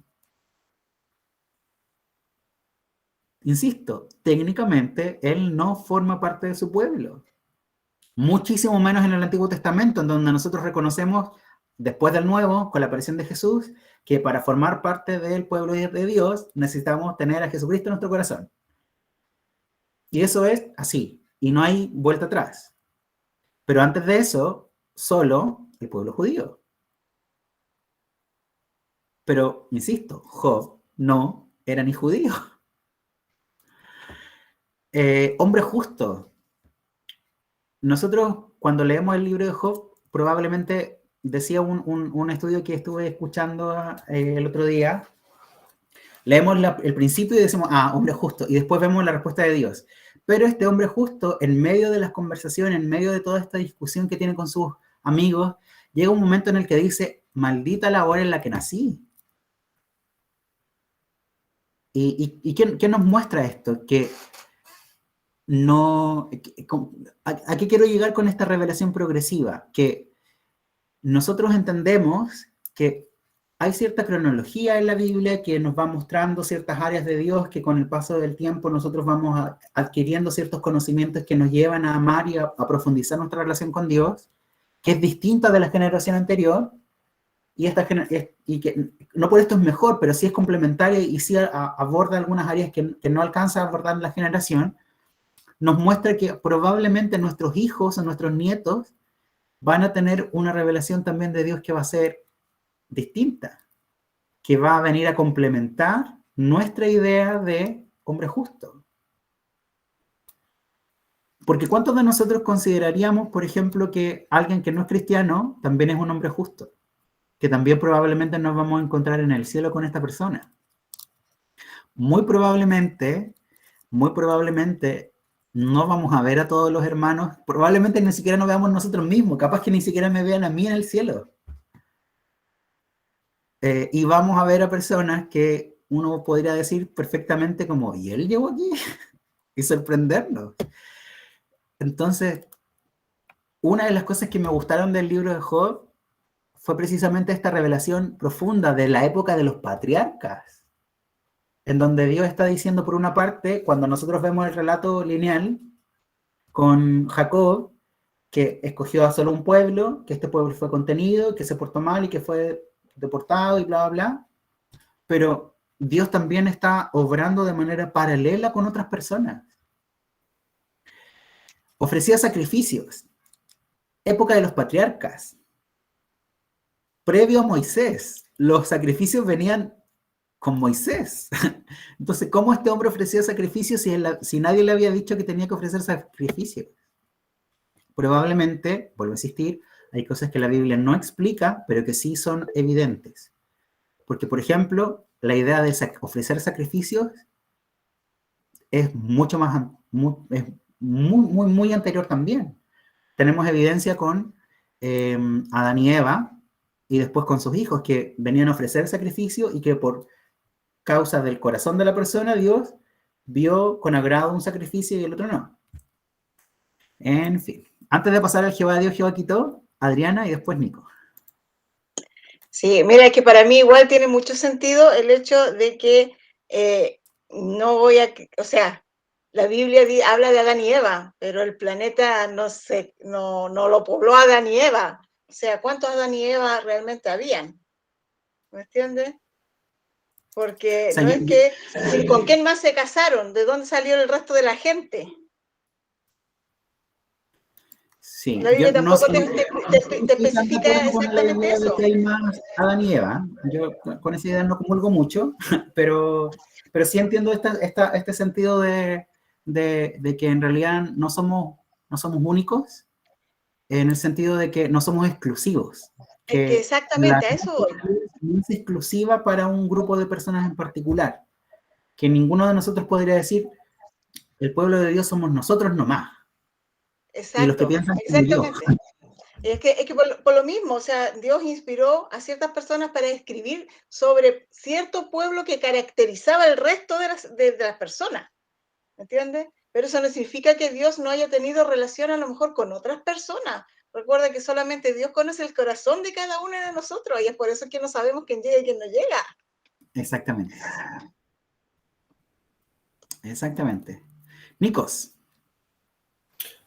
Insisto, técnicamente él no forma parte de su pueblo. Muchísimo menos en el Antiguo Testamento, en donde nosotros reconocemos, después del Nuevo, con la aparición de Jesús, que para formar parte del pueblo de Dios necesitamos tener a Jesucristo en nuestro corazón. Y eso es así, y no hay vuelta atrás. Pero antes de eso, solo el pueblo judío. Pero, insisto, Job no era ni judío. Hombre justo. Nosotros, cuando leemos el libro de Job, probablemente, decía un estudio que estuve escuchando el otro día, leemos el principio y decimos, hombre justo, y después vemos la respuesta de Dios. Pero este hombre justo, en medio de las conversaciones, en medio de toda esta discusión que tiene con sus amigos, llega un momento en el que dice, maldita la hora en la que nací. ¿Y qué nos muestra esto? Que no... ¿A qué quiero llegar con esta revelación progresiva? Que nosotros entendemos que hay cierta cronología en la Biblia que nos va mostrando ciertas áreas de Dios que con el paso del tiempo nosotros vamos adquiriendo ciertos conocimientos que nos llevan a amar y a profundizar nuestra relación con Dios, que es distinta de la generación anterior, y que no por esto es mejor, pero sí es complementaria y sí aborda algunas áreas que no alcanza a abordar la generación. Nos muestra que probablemente nuestros hijos o nuestros nietos van a tener una revelación también de Dios que va a ser distinta, que va a venir a complementar nuestra idea de hombre justo. Porque ¿cuántos de nosotros consideraríamos, por ejemplo, que alguien que no es cristiano también es un hombre justo? que también probablemente nos vamos a encontrar en el cielo con esta persona. Muy probablemente no vamos a ver a todos los hermanos, probablemente ni siquiera nos veamos nosotros mismos, capaz que ni siquiera me vean a mí en el cielo. Y vamos a ver a personas que uno podría decir perfectamente como, ¿y él llegó aquí? Y sorprendernos. Entonces, una de las cosas que me gustaron del libro de Job fue precisamente esta revelación profunda de la época de los patriarcas, en donde Dios está diciendo por una parte, cuando nosotros vemos el relato lineal con Jacob, que escogió a solo un pueblo, que este pueblo fue contenido, que se portó mal y que fue deportado y bla, bla, bla, pero Dios también está obrando de manera paralela con otras personas. Ofrecía sacrificios. Época de los patriarcas. Previo a Moisés, los sacrificios venían con Moisés. Entonces, ¿cómo este hombre ofrecía sacrificios si nadie le había dicho que tenía que ofrecer sacrificios? Probablemente, vuelvo a insistir, hay cosas que la Biblia no explica, pero que sí son evidentes. Porque, por ejemplo, la idea de ofrecer sacrificios es mucho más, es muy anterior también. Tenemos evidencia con Adán y Eva, y después con sus hijos, que venían a ofrecer sacrificio y que por causa del corazón de la persona, Dios vio con agrado un sacrificio y el otro no. En fin. Antes de pasar al Jehová Dios, Jehová quitó, Adriana y después Nico. Sí, mira, que para mí igual tiene mucho sentido el hecho de que no voy a, o sea, la Biblia habla de Adán y Eva, pero el planeta no lo pobló Adán y Eva. O sea, ¿cuántos Adán y Eva realmente habían? ¿Me entiendes? Porque O sea, no es que, ¿con quién más se casaron? ¿De dónde salió el resto de la gente? Sí, La Biblia tampoco te especifica exactamente eso. que hay más Adán y Eva. Yo con esa idea no comulgo mucho, pero sí entiendo este sentido de que en realidad no somos únicos, en el sentido de que no somos exclusivos. Que exactamente, a eso voy. No es exclusiva para un grupo de personas en particular. Que ninguno de nosotros podría decir, el pueblo de Dios somos nosotros nomás. Exacto, y los que piensan exactamente. Como yo. Es que por lo mismo, o sea, Dios inspiró a ciertas personas para escribir sobre cierto pueblo que caracterizaba el resto de las personas, ¿me entiendes? Pero eso no significa que Dios no haya tenido relación a lo mejor con otras personas. Recuerda que solamente Dios conoce el corazón de cada uno de nosotros y es por eso que no sabemos quién llega y quién no llega. Exactamente. Exactamente. Nikos.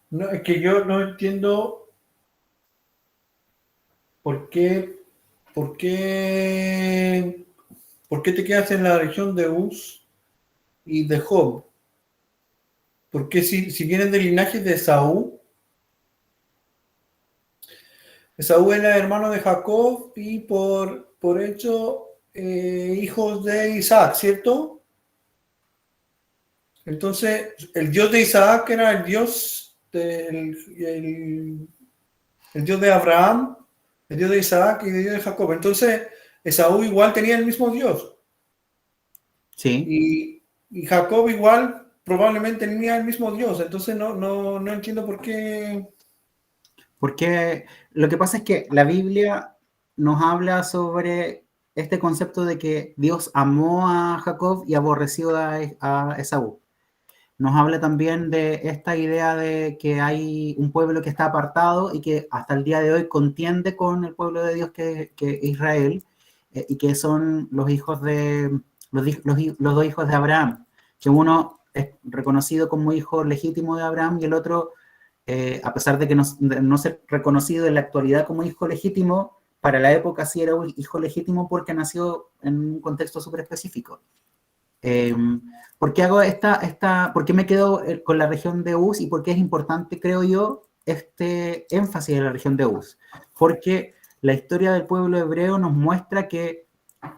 No, es que yo no entiendo por qué te quedas en la región de Uz y de Job. Porque si vienen del linaje de Esaú era hermano de Jacob y por hecho hijos de Isaac, ¿cierto? Entonces, el Dios de Isaac era el Dios el Dios de Abraham, el Dios de Isaac y el Dios de Jacob. Entonces, Esaú igual tenía el mismo Dios. Sí. Y Jacob igual probablemente tenía el mismo Dios. Entonces, no entiendo por qué. Porque lo que pasa es que la Biblia nos habla sobre este concepto de que Dios amó a Jacob y aborreció a Esaú. Nos habla también de esta idea de que hay un pueblo que está apartado y que hasta el día de hoy contiende con el pueblo de Dios que es Israel, y que son los hijos de los dos hijos de Abraham, que uno es reconocido como hijo legítimo de Abraham y el otro, a pesar de que no ser reconocido en la actualidad como hijo legítimo, para la época sí era un hijo legítimo porque nació en un contexto súper específico. ¿Por qué hago por qué me quedo con la región de Uz y por qué es importante, creo yo, este énfasis en la región de Uz? Porque la historia del pueblo hebreo nos muestra que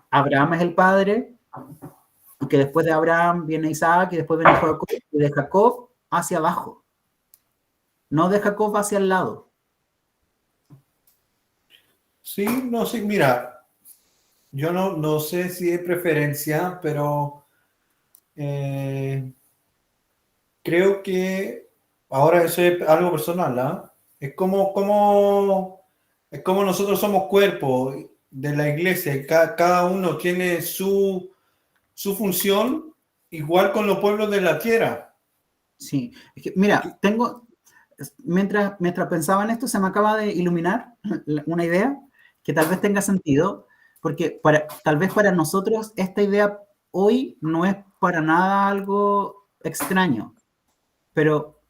Abraham es el padre y que después de Abraham viene Isaac y después viene Jacob, y de Jacob hacia abajo, no de Jacob hacia el lado. Sí, no sé, mira, yo no sé si hay preferencia, pero creo que ahora eso es algo personal, ¿ah? Es como nosotros somos cuerpo de la iglesia y cada uno tiene su función, igual con los pueblos de la tierra. Sí, es que, mira, mientras pensaba en esto, se me acaba de iluminar una idea que tal vez tenga sentido, porque tal vez para nosotros esta idea hoy no es para nada algo extraño, pero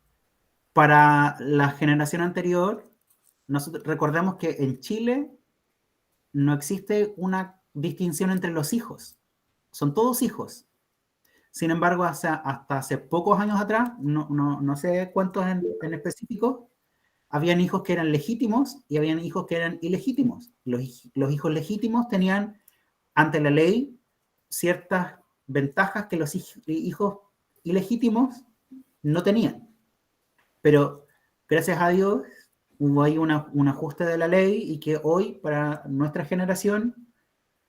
para la generación anterior, nosotros recordemos que en Chile no existe una distinción entre los hijos, son todos hijos. Sin embargo, hasta hace pocos años atrás, no sé cuántos en específico, habían hijos que eran legítimos y habían hijos que eran ilegítimos. Los hijos legítimos tenían, ante la ley, ciertas ventajas que los hijos ilegítimos no tenían. Pero, gracias a Dios, hubo ahí un ajuste de la ley y que hoy, para nuestra generación,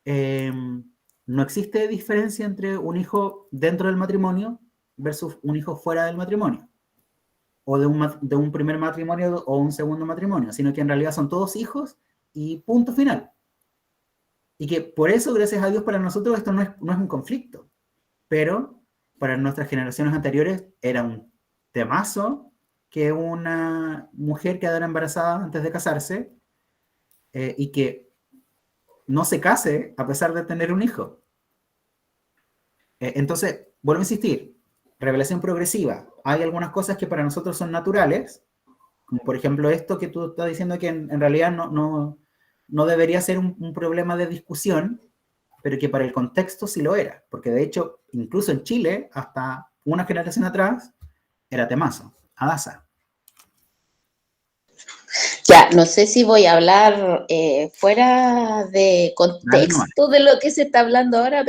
no existe diferencia entre un hijo dentro del matrimonio versus un hijo fuera del matrimonio, o de un primer matrimonio o un segundo matrimonio, sino que en realidad son todos hijos y punto final. Y que por eso, gracias a Dios, para nosotros esto no es un conflicto, pero para nuestras generaciones anteriores era un temazo que una mujer quedara embarazada antes de casarse y que no se case a pesar de tener un hijo. Entonces, vuelvo a insistir, revelación progresiva. Hay algunas cosas que para nosotros son naturales, como por ejemplo esto que tú estás diciendo que en realidad no debería ser un problema de discusión, pero que para el contexto sí lo era, porque de hecho, incluso en Chile, hasta una generación atrás, era temazo, Adasa. Ya, no sé si voy a hablar fuera de contexto de lo que se está hablando ahora,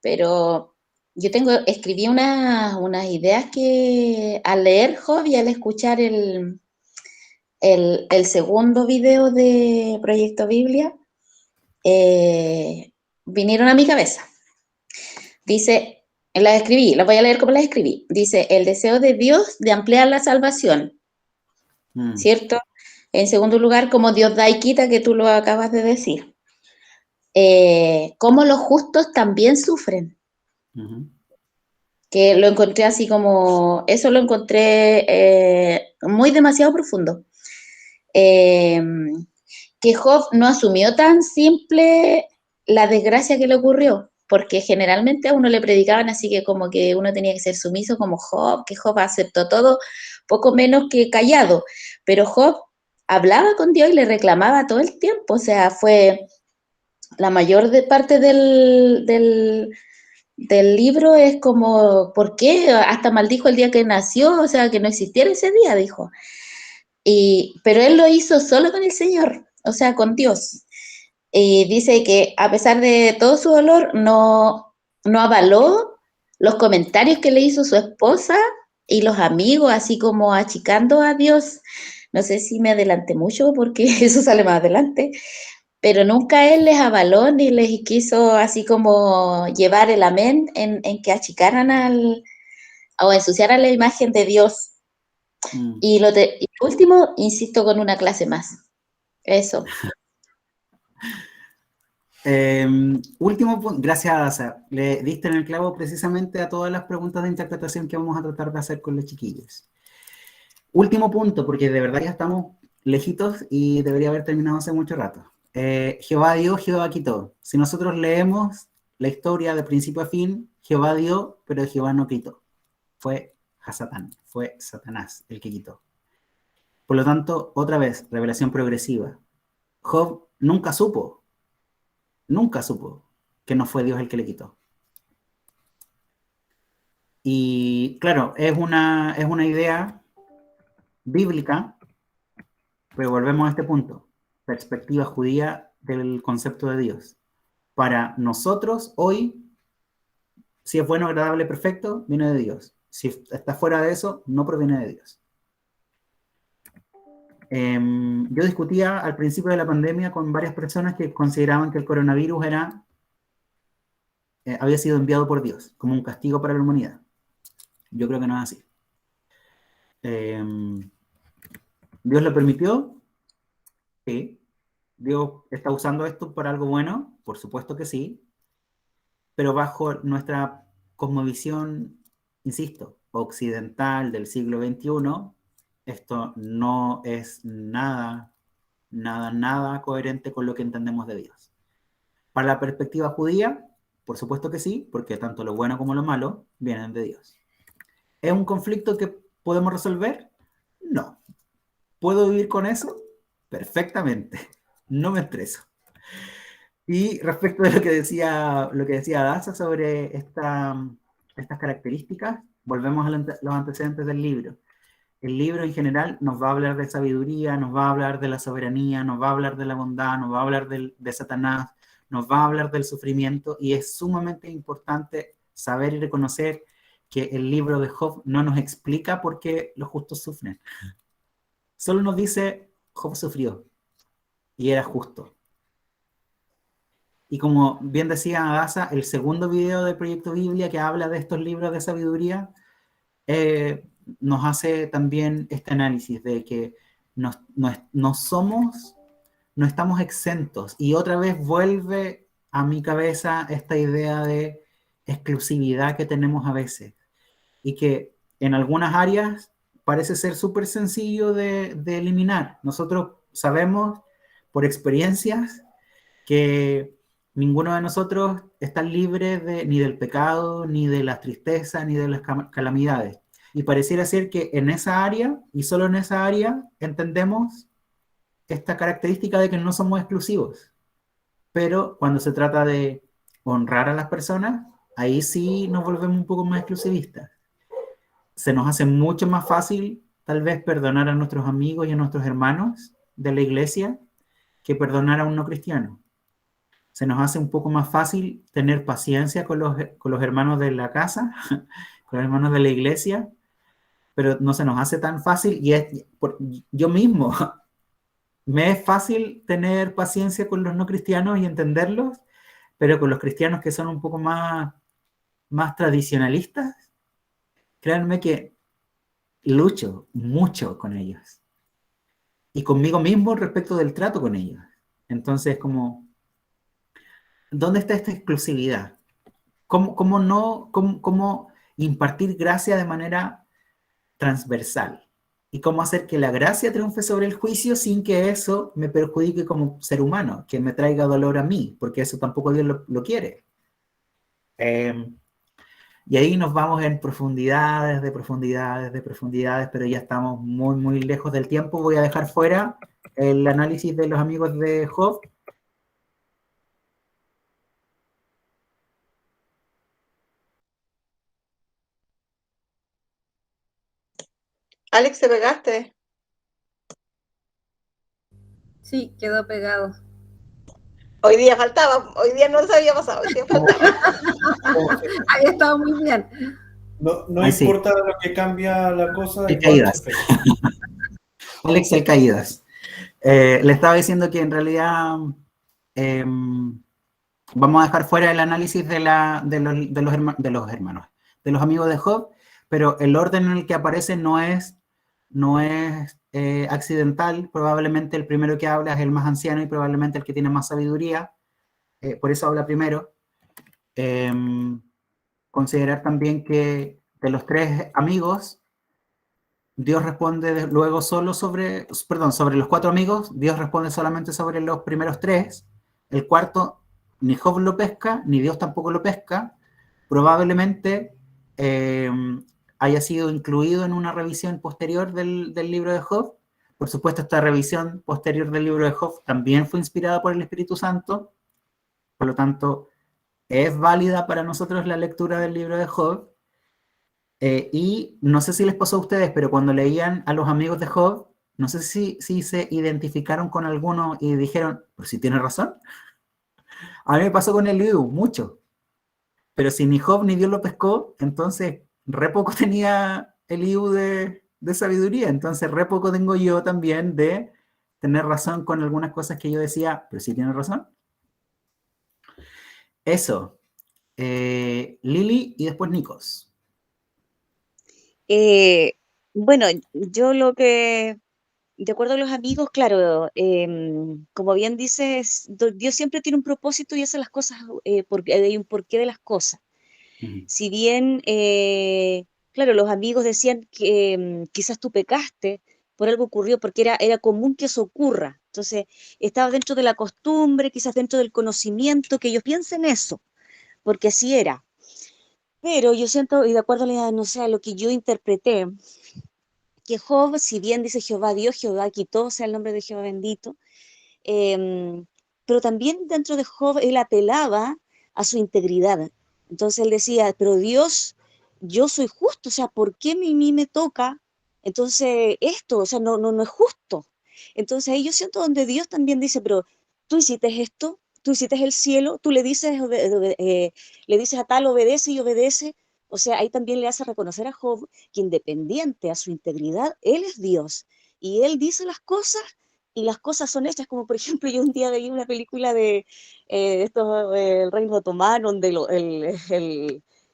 pero yo escribí unas ideas que al leer Job y al escuchar el segundo video de Proyecto Biblia, vinieron a mi cabeza. Dice, las voy a leer como las escribí. Dice, el deseo de Dios de ampliar la salvación, ¿cierto? En segundo lugar, como Dios da y quita, que tú lo acabas de decir. Cómo los justos también sufren. Que lo encontré así como, eso lo encontré muy demasiado profundo. Que Job no asumió tan simple la desgracia que le ocurrió, porque generalmente a uno le predicaban así que como que uno tenía que ser sumiso como Job, que Job aceptó todo, poco menos que callado, pero Job hablaba con Dios y le reclamaba todo el tiempo, o sea, fue la mayor parte del libro es como, ¿por qué? Hasta maldijo el día que nació, o sea, que no existiera ese día, dijo. Pero él lo hizo solo con el Señor, o sea, con Dios. Y dice que a pesar de todo su dolor, no avaló los comentarios que le hizo su esposa y los amigos, así como achicando a Dios. No sé si me adelanté mucho porque eso sale más adelante, pero nunca él les avaló ni les quiso así como llevar el amén en que achicaran o ensuciaran la imagen de Dios. Y lo último, insisto con una clase más. Eso. Último punto, gracias Adasa, le diste en el clavo precisamente a todas las preguntas de interpretación que vamos a tratar de hacer con los chiquillos. Último punto, porque de verdad ya estamos lejitos y debería haber terminado hace mucho rato. Jehová dio, Jehová quitó. Si nosotros leemos la historia de principio a fin, Jehová dio, pero Jehová no quitó. Fue Hasatán, fue Satanás el que quitó. Por lo tanto, otra vez, revelación progresiva. Job nunca supo que no fue Dios el que le quitó. Y claro, es una idea bíblica, pero volvemos a este punto. Perspectiva judía del concepto de Dios. Para nosotros hoy, si es bueno, agradable, perfecto, viene de Dios. Si está fuera de eso, no proviene de Dios. Yo discutía al principio de la pandemia con varias personas que consideraban que el coronavirus había sido enviado por Dios como un castigo para la humanidad. Yo creo que no es así. ¿Dios lo permitió? Sí. ¿Dios está usando esto para algo bueno? Por supuesto que sí. Pero bajo nuestra cosmovisión, insisto, occidental del siglo XXI, esto no es nada coherente con lo que entendemos de Dios. Para la perspectiva judía, por supuesto que sí, porque tanto lo bueno como lo malo vienen de Dios. ¿Es un conflicto que podemos resolver? No. ¿Puedo vivir con eso? Perfectamente. No me estreso. Y respecto de lo que decía Daza sobre estas características, volvemos a los antecedentes del libro. El libro en general nos va a hablar de sabiduría, nos va a hablar de la soberanía, nos va a hablar de la bondad, nos va a hablar de Satanás, nos va a hablar del sufrimiento, y es sumamente importante saber y reconocer que el libro de Job no nos explica por qué los justos sufren. Solo nos dice, Job sufrió y era justo. Y como bien decía Adasa, el segundo video del Proyecto Biblia que habla de estos libros de sabiduría nos hace también este análisis de que no estamos exentos. Y otra vez vuelve a mi cabeza esta idea de exclusividad que tenemos a veces. Y que en algunas áreas parece ser súper sencillo de eliminar. Nosotros sabemos por experiencias que ninguno de nosotros está libre ni del pecado, ni de las tristezas, ni de las calamidades. Y pareciera ser que en esa área, y solo en esa área, entendemos esta característica de que no somos exclusivos. Pero cuando se trata de honrar a las personas, ahí sí nos volvemos un poco más exclusivistas. Se nos hace mucho más fácil, tal vez, perdonar a nuestros amigos y a nuestros hermanos de la iglesia que perdonar a un no cristiano. Se nos hace un poco más fácil tener paciencia con los hermanos de la casa, con los hermanos de la iglesia, pero no se nos hace tan fácil, yo mismo, me es fácil tener paciencia con los no cristianos y entenderlos, pero con los cristianos que son un poco más tradicionalistas, créanme que lucho mucho con ellos. Y conmigo mismo respecto del trato con ellos. Entonces, ¿dónde está esta exclusividad? ¿Cómo impartir gracia de manera transversal? ¿Y cómo hacer que la gracia triunfe sobre el juicio sin que eso me perjudique como ser humano, que me traiga dolor a mí? Porque eso tampoco Dios lo quiere. Y ahí nos vamos en profundidades, pero ya estamos muy, muy lejos del tiempo. Voy a dejar fuera el análisis de los amigos de Job. Alex, ¿te pegaste? Sí, quedó pegado. Hoy día faltaba, hoy día no se había pasado, hoy día faltaba. Había estado muy bien. No importa lo que cambia la cosa. Hay caídas. Alex, hay caídas. Le estaba diciendo que en realidad vamos a dejar fuera el análisis de los amigos de Job, pero el orden en el que aparece no es accidental. Probablemente el primero que habla es el más anciano y probablemente el que tiene más sabiduría, por eso habla primero. Considerar también que de los tres amigos, Dios responde luego solo sobre los cuatro amigos, Dios responde solamente sobre los primeros tres. El cuarto, ni Job lo pesca, ni Dios tampoco lo pesca. Probablemente haya sido incluido en una revisión posterior del libro de Job. Por supuesto, esta revisión posterior del libro de Job también fue inspirada por el Espíritu Santo. Por lo tanto, es válida para nosotros la lectura del libro de Job. Y no sé si les pasó a ustedes, pero cuando leían a los amigos de Job, no sé si se identificaron con alguno y dijeron, pues si tiene razón. A mí me pasó con Eliú, mucho. Pero si ni Job ni Dios lo pescó, entonces re poco tenía Eliú de de sabiduría. Entonces, re poco tengo yo también de tener razón con algunas cosas que yo decía, pero sí tiene razón. Eso. Lili y después Nikos. Bueno, yo lo que, de acuerdo a los amigos, claro, como bien dices, Dios siempre tiene un propósito y hace las cosas, porque hay un porqué de las cosas. Si bien, claro, los amigos decían que quizás tú pecaste, por algo ocurrió, porque era común que eso ocurra. Entonces, estaba dentro de la costumbre, quizás dentro del conocimiento, que ellos piensen eso, porque así era. Pero yo siento, y de acuerdo a, no sé, a lo que yo interpreté, que Job, si bien dice Jehová Dios, Jehová quitó, sea el nombre de Jehová bendito, pero también dentro de Job él apelaba a su integridad. Entonces él decía, pero Dios, yo soy justo, o sea, ¿por qué a mí me toca? Entonces esto, o sea, no es justo. Entonces ahí yo siento donde Dios también dice, pero tú hiciste esto, tú hiciste el cielo, tú le dices, le dices a tal, obedece y obedece. O sea, ahí también le hace reconocer a Job que independiente a su integridad, él es Dios. Y él dice las cosas y las cosas son hechas, como por ejemplo yo un día veía una película de esto, el reino otomano, donde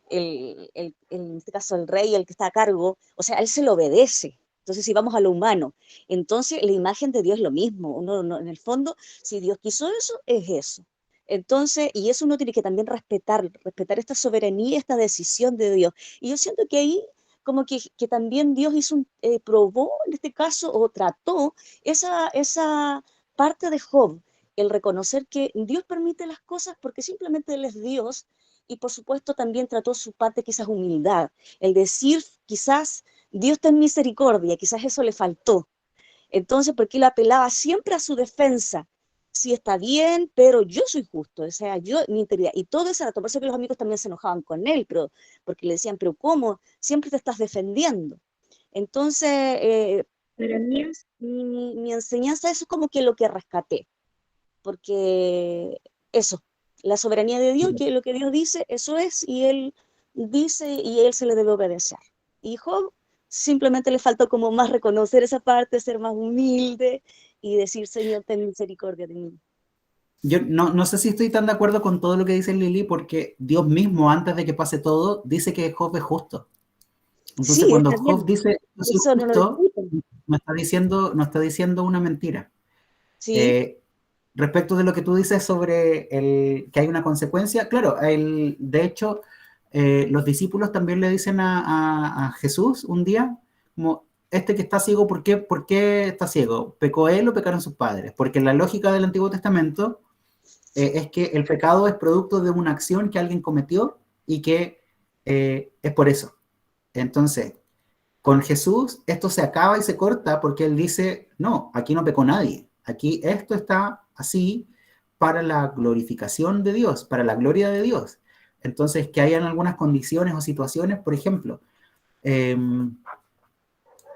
en este caso el rey, el que está a cargo, o sea, él se lo obedece. Entonces, si vamos a lo humano, entonces la imagen de Dios es lo mismo. Uno, en el fondo, si Dios quiso eso, es eso. Entonces, y eso uno tiene que también respetar esta soberanía, esta decisión de Dios. Y yo siento que ahí como que también Dios probó, en este caso, o trató esa parte de Job, el reconocer que Dios permite las cosas porque simplemente Él es Dios, y por supuesto también trató su parte quizás humildad, el decir quizás Dios ten misericordia, quizás eso le faltó. Entonces, porque él apelaba siempre a su defensa, sí está bien, pero yo soy justo, o sea, yo, mi integridad, y todo ese rato, por eso que los amigos también se enojaban con él, pero porque le decían, pero ¿cómo? Siempre te estás defendiendo. Entonces, para mí, mi enseñanza, eso es como que lo que rescaté, porque eso, la soberanía de Dios, que lo que Dios dice, eso es, y Él dice, y Él se le debe obedecer. Y Job simplemente le faltó como más reconocer esa parte, ser más humilde y decir, Señor, ten misericordia de mí. Yo no sé si estoy tan de acuerdo con todo lo que dice Lili, porque Dios mismo, antes de que pase todo, dice que Job es justo. Entonces, Sí, cuando está Job bien. dice yo soy Eso no lo justo, discuten. no está diciendo una mentira. Sí. Respecto de lo que tú dices sobre que hay una consecuencia, claro, de hecho, los discípulos también le dicen a Jesús un día, como, este que está ciego, ¿por qué está ciego? ¿Pecó él o pecaron sus padres? Porque la lógica del Antiguo Testamento es que el pecado es producto de una acción que alguien cometió y que es por eso. Entonces, con Jesús esto se acaba y se corta porque él dice, no, aquí no pecó nadie, aquí esto está así para la glorificación de Dios, para la gloria de Dios. Entonces, que hayan algunas condiciones o situaciones, por ejemplo,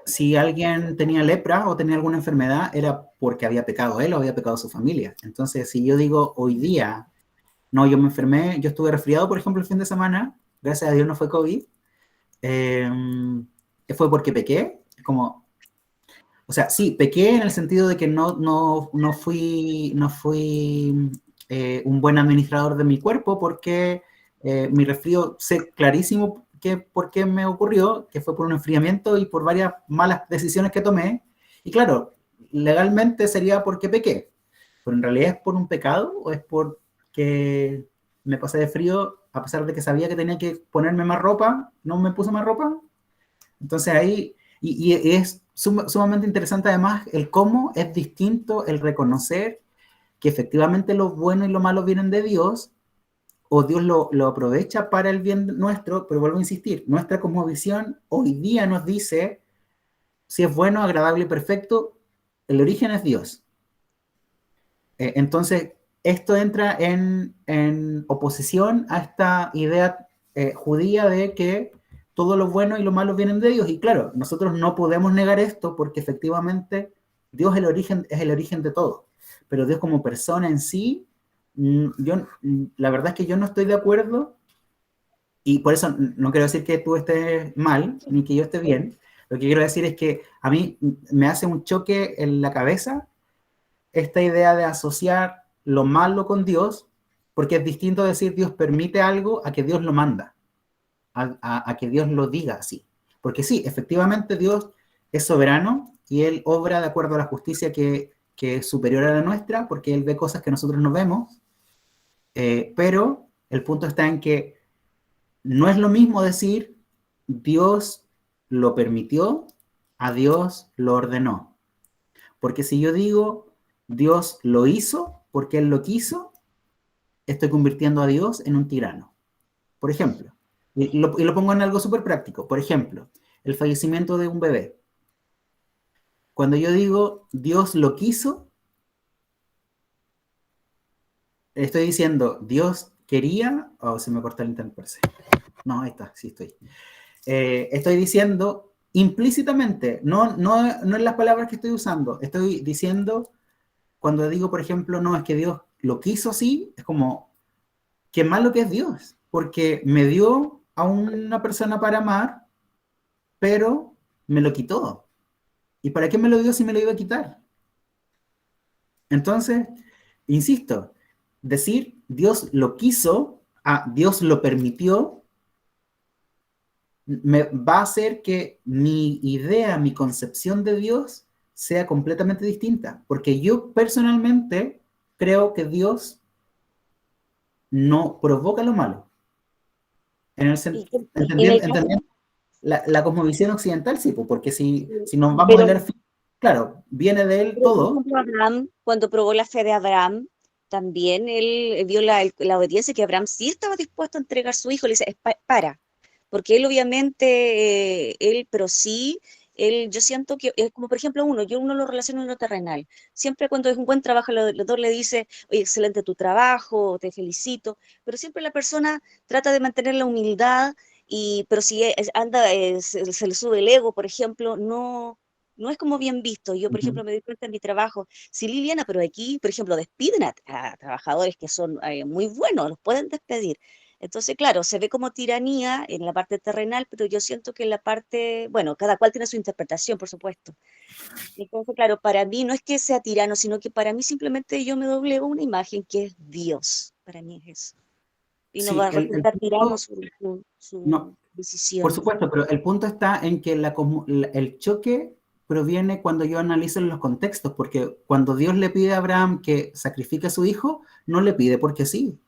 si alguien tenía lepra o tenía alguna enfermedad, era porque había pecado él o había pecado su familia. Entonces, si yo digo hoy día, no, yo me enfermé, yo estuve resfriado, por ejemplo, el fin de semana, gracias a Dios no fue COVID, fue porque pequé, como, o sea, sí, pequé en el sentido de que no fui un buen administrador de mi cuerpo porque mi resfrío, sé clarísimo por qué me ocurrió, que fue por un enfriamiento y por varias malas decisiones que tomé, y claro, legalmente sería porque pequé, pero en realidad es por un pecado o es porque me pasé de frío a pesar de que sabía que tenía que ponerme más ropa, no me puse más ropa. Entonces ahí, y es sumamente interesante además el cómo es distinto el reconocer que efectivamente lo bueno y lo malo vienen de Dios, o Dios lo aprovecha para el bien nuestro, pero vuelvo a insistir, nuestra cosmovisión hoy día nos dice, si es bueno, agradable y perfecto, el origen es Dios. Entonces, esto entra en oposición a esta idea judía de que todo lo bueno y lo malo vienen de Dios. Y claro, nosotros no podemos negar esto porque efectivamente Dios es el origen de todo. Pero Dios como persona en sí, la verdad es que yo no estoy de acuerdo, y por eso no quiero decir que tú estés mal, ni que yo esté bien, Lo que quiero decir es que a mí me hace un choque en la cabeza esta idea de asociar lo malo con Dios, porque es distinto decir Dios permite algo a que Dios lo manda, a que Dios lo diga así. Porque sí, efectivamente Dios es soberano y Él obra de acuerdo a la justicia que es superior a la nuestra, porque Él ve cosas que nosotros no vemos, pero el punto está en que no es lo mismo decir Dios lo permitió a Dios lo ordenó. Porque si yo digo Dios lo hizo porque Él lo quiso, estoy convirtiendo a Dios en un tirano. Por ejemplo, y lo pongo en algo súper práctico. Por ejemplo, el fallecimiento de un bebé. Cuando yo digo Dios lo quiso, estoy diciendo Dios quería... Oh, se me corta el internet, parece. No, ahí está, sí estoy. Estoy diciendo implícitamente, no en las palabras que estoy usando, estoy diciendo, cuando digo, por ejemplo, no, es que Dios lo quiso así, es como, qué malo que es Dios, porque me dio a una persona para amar, pero me lo quitó. ¿Y para qué me lo dio si me lo iba a quitar? Entonces, insisto, decir Dios lo quiso, Dios lo permitió, me va a hacer que mi idea, mi concepción de Dios sea completamente distinta, porque yo personalmente creo que Dios no provoca lo malo. Entendiendo la cosmovisión occidental, sí, porque si nos vamos a leer, claro, viene de él todo. Por ejemplo, Abraham, cuando probó la fe de Abraham, también él vio la obediencia, que Abraham sí estaba dispuesto a entregar a su hijo, le dice, para, porque él obviamente, pero sí, yo siento que, es como por ejemplo uno lo relaciona en lo terrenal, siempre cuando es un buen trabajo, el doctor le dice, oye, excelente tu trabajo, te felicito, pero siempre la persona trata de mantener la humildad, pero si se le sube el ego, por ejemplo, no es como bien visto. Yo, por ejemplo, me doy cuenta en mi trabajo, sí, Liliana, pero aquí, por ejemplo, despiden a trabajadores que son muy buenos, los pueden despedir. Entonces, claro, se ve como tiranía en la parte terrenal, pero yo siento que en la parte, bueno, cada cual tiene su interpretación, por supuesto. Entonces, claro, para mí no es que sea tirano, sino que para mí simplemente yo me doblego una imagen que es Dios. Para mí es eso. Y no Sí, va a resultar tirano su no, decisión. por supuesto, pero el punto está en que el choque proviene cuando yo analizo los contextos, porque cuando Dios le pide a Abraham que sacrifique a su hijo, no le pide porque sí,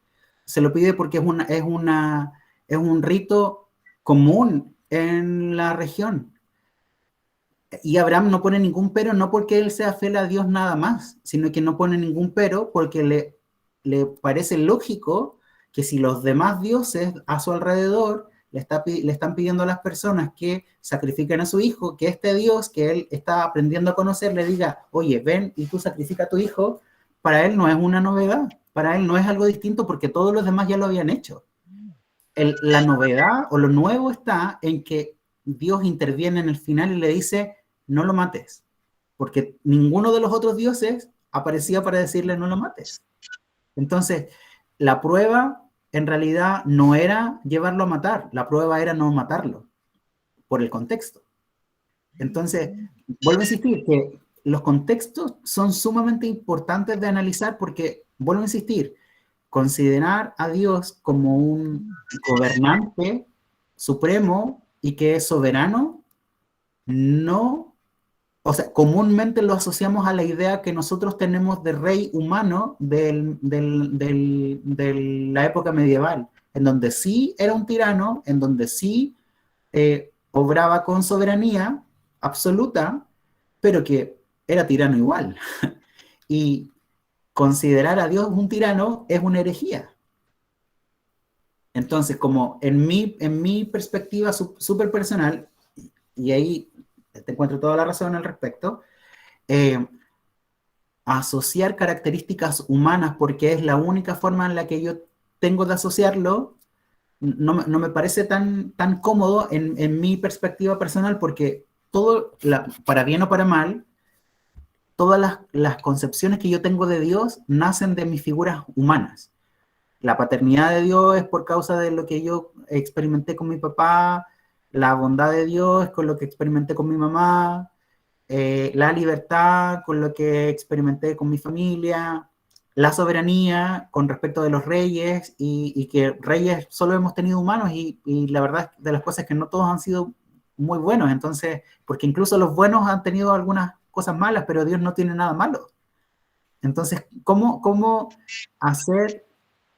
se lo pide porque es un rito común en la región. Y Abraham no pone ningún pero, no porque él sea fiel a Dios nada más, sino que no pone ningún pero porque le parece lógico que si los demás dioses a su alrededor le están pidiendo a las personas que sacrifiquen a su hijo, que este Dios que él está aprendiendo a conocer le diga, oye, ven y tú sacrifica a tu hijo, para él no es una novedad, para él no es algo distinto porque todos los demás ya lo habían hecho. La novedad o lo nuevo está en que Dios interviene en el final y le dice, no lo mates, porque ninguno de los otros dioses aparecía para decirle no lo mates. Entonces, la prueba en realidad no era llevarlo a matar, la prueba era no matarlo, por el contexto. Entonces, vuelvo a insistir que los contextos son sumamente importantes de analizar porque, vuelvo a insistir, considerar a Dios como un gobernante supremo y que es soberano, no, o sea, comúnmente lo asociamos a la idea que nosotros tenemos de rey humano de la época medieval, en donde sí era un tirano, en donde sí obraba con soberanía absoluta, pero que era tirano igual. Y considerar a Dios un tirano es una herejía. Entonces, como en mi perspectiva súper personal, y ahí te encuentro toda la razón al respecto, asociar características humanas porque es la única forma en la que yo tengo de asociarlo, no me parece tan cómodo en mi perspectiva personal porque para bien o para mal, todas las concepciones que yo tengo de Dios nacen de mis figuras humanas. La paternidad de Dios es por causa de lo que yo experimenté con mi papá, la bondad de Dios con lo que experimenté con mi mamá, la libertad con lo que experimenté con mi familia, la soberanía con respecto de los reyes, y que reyes solo hemos tenido humanos, y la verdad de las cosas es que no todos han sido muy buenos, entonces, porque incluso los buenos han tenido algunas cosas malas, pero Dios no tiene nada malo. Entonces, ¿cómo hacer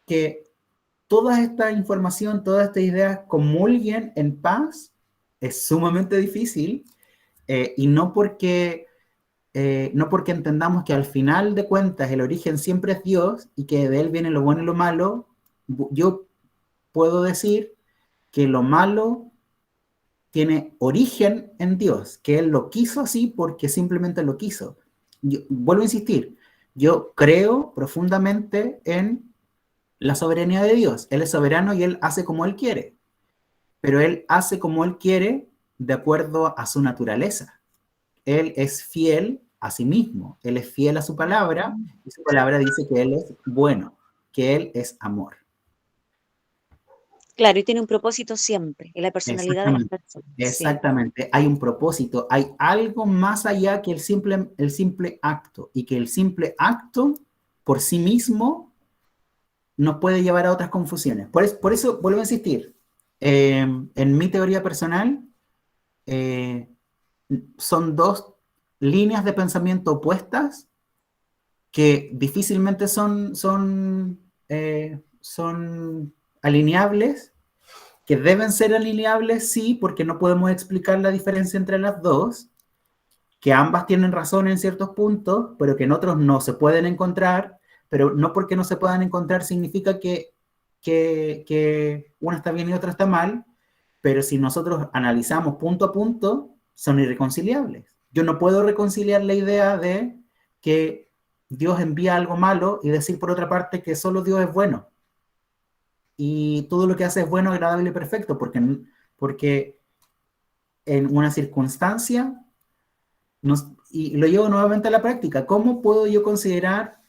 que toda esta información, todas estas ideas comulguen en paz? Es sumamente difícil, y no porque entendamos que al final de cuentas el origen siempre es Dios y que de él viene lo bueno y lo malo. Yo puedo decir que lo malo tiene origen en Dios, que él lo quiso así porque simplemente lo quiso. Vuelvo a insistir, yo creo profundamente en la soberanía de Dios. Él es soberano y él hace como él quiere, pero él hace como él quiere de acuerdo a su naturaleza. Él es fiel a sí mismo, él es fiel a su palabra, y su palabra dice que él es bueno, que él es amor. Claro, y tiene un propósito siempre, en la personalidad de las personas. Exactamente, sí. Hay un propósito, hay algo más allá que el simple acto, y que el simple acto por sí mismo nos puede llevar a otras confusiones. Por eso vuelvo a insistir, en mi teoría personal, son dos líneas de pensamiento opuestas que difícilmente son alineables, que deben ser alineables, sí, porque no podemos explicar la diferencia entre las dos, que ambas tienen razón en ciertos puntos, pero que en otros no se pueden encontrar, pero no porque no se puedan encontrar significa que una está bien y otra está mal, pero si nosotros analizamos punto a punto, son irreconciliables. Yo no puedo reconciliar la idea de que Dios envía algo malo y decir por otra parte que solo Dios es bueno. Y todo lo que hace es bueno, agradable y perfecto, porque en una circunstancia, y lo llevo nuevamente a la práctica, ¿cómo puedo yo considerar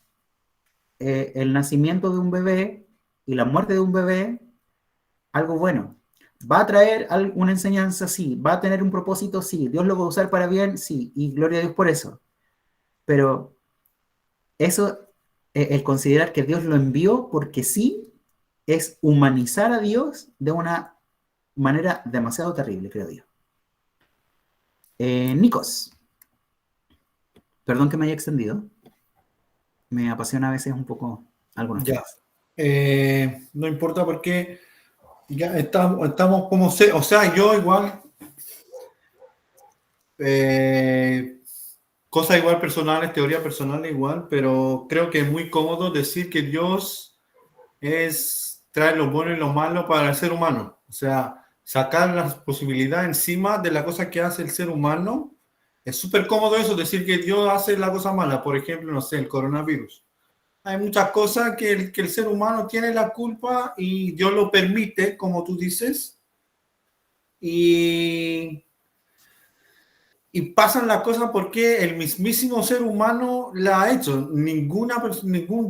el nacimiento de un bebé y la muerte de un bebé algo bueno? ¿Va a traer una enseñanza? Sí. ¿Va a tener un propósito? Sí. ¿Dios lo va a usar para bien? Sí. Y gloria a Dios por eso. Pero eso, el considerar que Dios lo envió porque sí, es humanizar a Dios de una manera demasiado terrible, creo yo. Nikos. Perdón que me haya extendido. Me apasiona a veces un poco algunos temas. No importa porque ya estamos como o sea, yo igual cosas igual personales, teoría personal igual, pero creo que es muy cómodo decir que Dios trae lo bueno y lo malo para el ser humano. O sea, sacar las posibilidades encima de la cosa que hace el ser humano. Es súper cómodo eso, decir que Dios hace la cosa mala. Por ejemplo, no sé, el coronavirus. Hay muchas cosas que el ser humano tiene la culpa y Dios lo permite, como tú dices. Y pasan las cosas porque el mismísimo ser humano la ha hecho. Ningún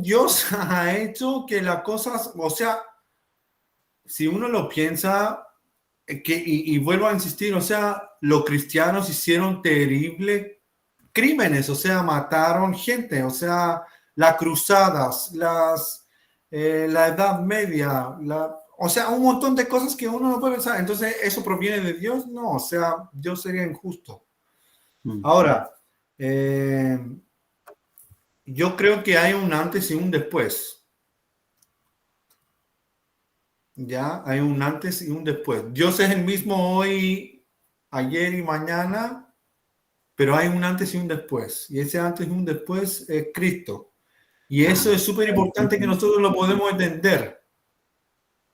Dios ha hecho que las cosas, o sea, si uno lo piensa, y vuelvo a insistir, o sea, los cristianos hicieron terribles crímenes, o sea, mataron gente, o sea, las cruzadas, la Edad Media, o sea, un montón de cosas que uno no puede pensar. Entonces, ¿eso proviene de Dios? No, o sea, Dios sería injusto. Ahora, yo creo que hay un antes y un después. Ya, hay un antes y un después. Dios es el mismo hoy, ayer y mañana, pero hay un antes y un después. Y ese antes y un después es Cristo. Y eso es súper importante que nosotros lo podemos entender.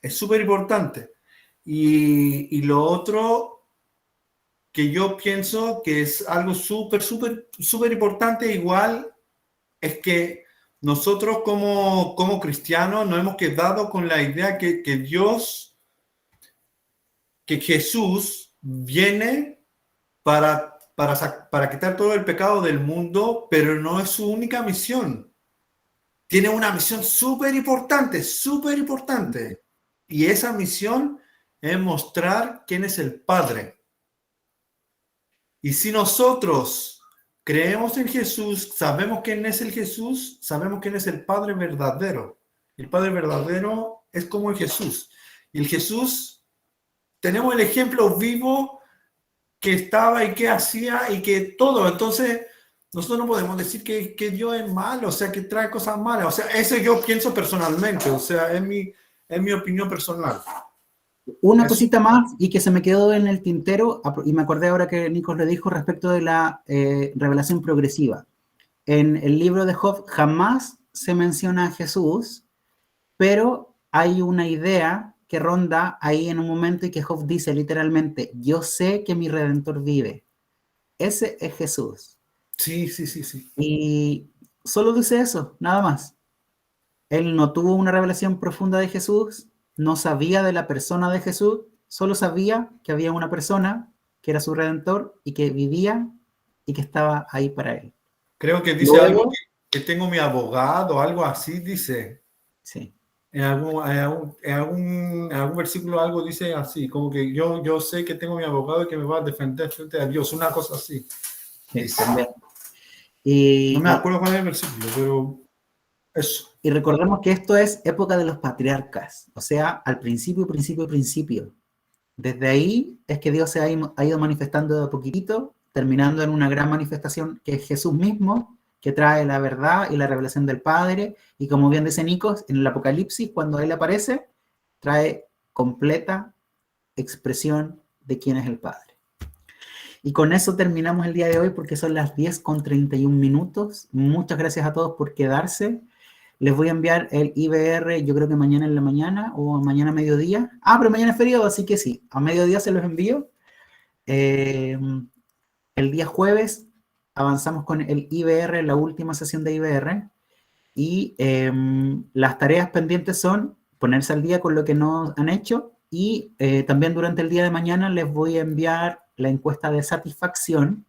Es súper importante. Y lo otro que yo pienso que es algo súper importante igual es que nosotros como cristianos nos hemos quedado con la idea que Jesús viene para quitar todo el pecado del mundo, pero no es su única misión. Tiene una misión súper importante. Y esa misión es mostrar quién es el Padre. Y si nosotros creemos en Jesús, sabemos quién es el Jesús, sabemos quién es el Padre verdadero. El Padre verdadero es como el Jesús. Y el Jesús, tenemos el ejemplo vivo que estaba y que hacía y que todo. Entonces, nosotros no podemos decir que Dios es malo, o sea, que trae cosas malas. O sea, eso yo pienso personalmente, o sea, es mi opinión personal. Una cosita más y que se me quedó en el tintero, y me acordé ahora que Nicos le dijo respecto de la revelación progresiva. En el libro de Job jamás se menciona a Jesús, pero hay una idea que ronda ahí en un momento y que Job dice literalmente, yo sé que mi Redentor vive. Ese es Jesús. Sí. Y solo dice eso, nada más. Él no tuvo una revelación profunda de Jesús, no sabía de la persona de Jesús, solo sabía que había una persona que era su Redentor y que vivía y que estaba ahí para él. Creo que dice algo que tengo mi abogado, algo así dice. Sí. En algún versículo algo dice así, como que yo sé que tengo mi abogado que me va a defender frente a Dios, una cosa así. Sí, también. Y, no me acuerdo cuál es el versículo, pero eso. Y recordemos que esto es época de los patriarcas, o sea, al principio. Desde ahí es que Dios se ha ido manifestando de a poquitito, terminando en una gran manifestación que es Jesús mismo, que trae la verdad y la revelación del Padre, y como bien dice Nicos, en el Apocalipsis, cuando Él aparece, trae completa expresión de quién es el Padre. Y con eso terminamos el día de hoy, porque son las 10:31. Muchas gracias a todos por quedarse. Les voy a enviar el IBR, yo creo que mañana en la mañana, o mañana a mediodía. Pero mañana es feriado, así que sí, a mediodía se los envío. El día jueves avanzamos con el IBR, la última sesión de IBR, y las tareas pendientes son ponerse al día con lo que no han hecho, y también durante el día de mañana les voy a enviar la encuesta de satisfacción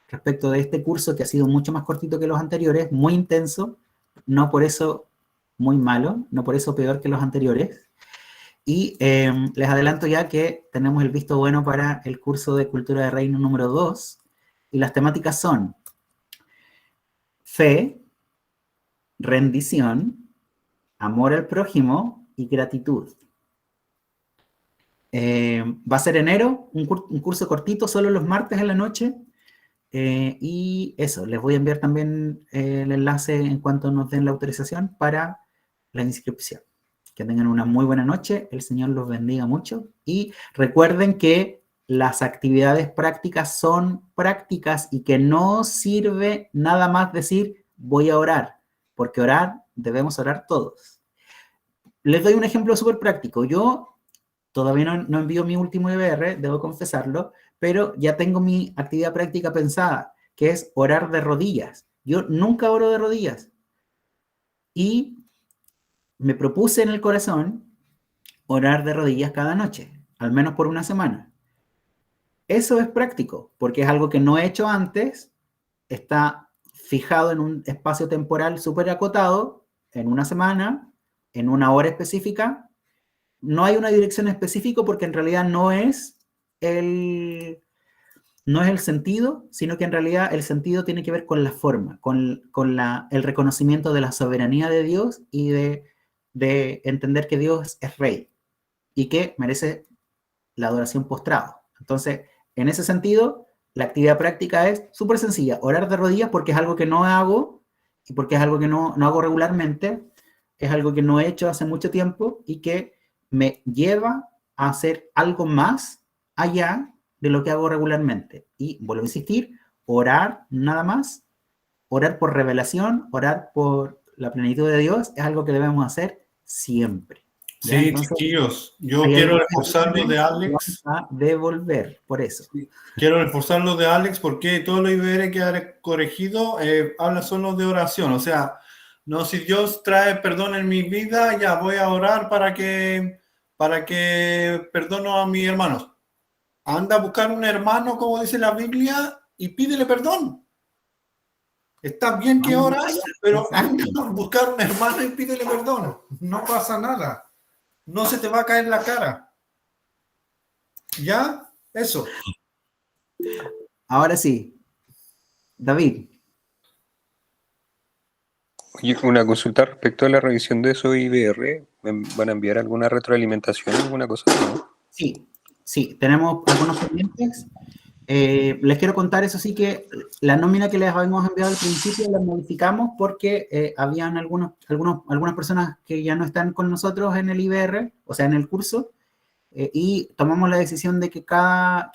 respecto de este curso, que ha sido mucho más cortito que los anteriores, muy intenso, no por eso muy malo, no por eso peor que los anteriores. Y les adelanto ya que tenemos el visto bueno para el curso de Cultura de Reino número 2, y las temáticas son fe, rendición, amor al prójimo y gratitud. Va a ser enero, un curso cortito, solo los martes en la noche. Y eso, les voy a enviar también el enlace en cuanto nos den la autorización para la inscripción. Que tengan una muy buena noche, el Señor los bendiga mucho, y recuerden que las actividades prácticas son prácticas y que no sirve nada más decir voy a orar, porque orar, debemos orar todos. Les doy un ejemplo súper práctico. Yo todavía no envío mi último IBR, debo confesarlo, pero ya tengo mi actividad práctica pensada, que es orar de rodillas. Yo nunca oro de rodillas. Y me propuse en el corazón orar de rodillas cada noche, al menos por una semana. Eso es práctico, porque es algo que no he hecho antes, está fijado en un espacio temporal súper acotado, en una semana, en una hora específica. No hay una dirección específica porque en realidad no es el sentido, sino que en realidad el sentido tiene que ver con la forma, con el reconocimiento de la soberanía de Dios y de entender que Dios es rey y que merece la adoración postrado. Entonces, en ese sentido, la actividad práctica es súper sencilla, orar de rodillas, porque es algo que no hago y porque es algo que no hago regularmente, es algo que no he hecho hace mucho tiempo y que me lleva a hacer algo más allá de lo que hago regularmente. Y vuelvo a insistir, orar nada más, orar por revelación, orar por la plenitud de Dios, es algo que debemos hacer siempre. ¿Ya? Sí, entonces, chiquillos, yo quiero reforzar lo de Alex. A devolver, por eso. Sí. Quiero reforzar lo de Alex porque todo lo IBR que ha corregido habla solo de oración. O sea, no, si Dios trae perdón en mi vida, ya voy a orar para que perdono a mis hermanos. Anda a buscar un hermano, como dice la Biblia, y pídele perdón. Está bien que oras, pero anda a buscar un hermano y pídele perdón. No pasa nada. No se te va a caer la cara. ¿Ya? Eso. Ahora sí. David. Oye, una consulta respecto a la revisión de esos IBR. ¿Van a enviar alguna retroalimentación, alguna cosa? ¿No? Sí, tenemos algunos pendientes. Les quiero contar, eso sí, que la nómina que les habíamos enviado al principio la modificamos porque habían algunas personas que ya no están con nosotros en el IBR, o sea, en el curso, y tomamos la decisión de que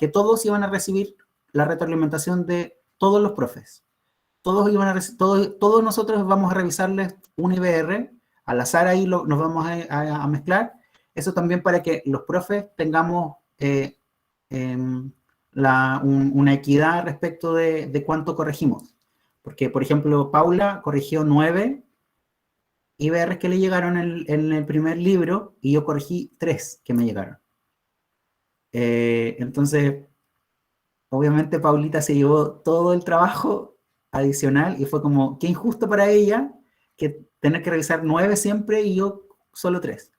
todos iban a recibir la retroalimentación de todos los profes. Todos nosotros vamos a revisarles un IBR, al azar ahí nos vamos a mezclar. Eso también para que los profes tengamos una equidad respecto de cuánto corregimos. Porque, por ejemplo, Paula corrigió 9 IBRs que le llegaron en el primer libro y yo corregí 3 que me llegaron. Entonces, obviamente Paulita se llevó todo el trabajo adicional y fue como, qué injusto para ella que tener que revisar 9 siempre y yo solo 3.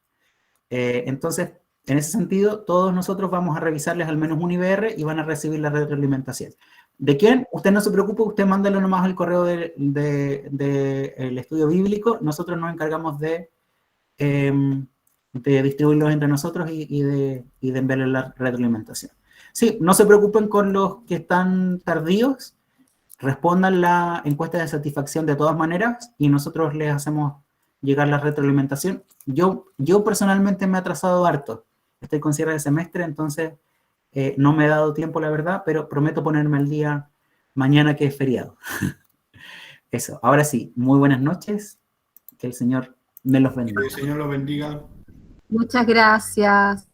Entonces, en ese sentido, todos nosotros vamos a revisarles al menos un IBR y van a recibir la retroalimentación. ¿De quién? Usted no se preocupe, usted mándalo nomás al correo del estudio bíblico. Nosotros nos encargamos de distribuirlos entre nosotros y de enviarles la retroalimentación. Sí, no se preocupen con los que están tardíos, respondan la encuesta de satisfacción de todas maneras y nosotros les hacemos llegar la retroalimentación. Yo personalmente me he atrasado harto. Estoy con cierre de semestre, entonces no me he dado tiempo, la verdad, pero prometo ponerme al día mañana que es feriado. Eso, ahora sí, muy buenas noches. Que el Señor me los bendiga. Que el Señor los bendiga. Muchas gracias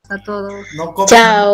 a todos. No coman. Chao.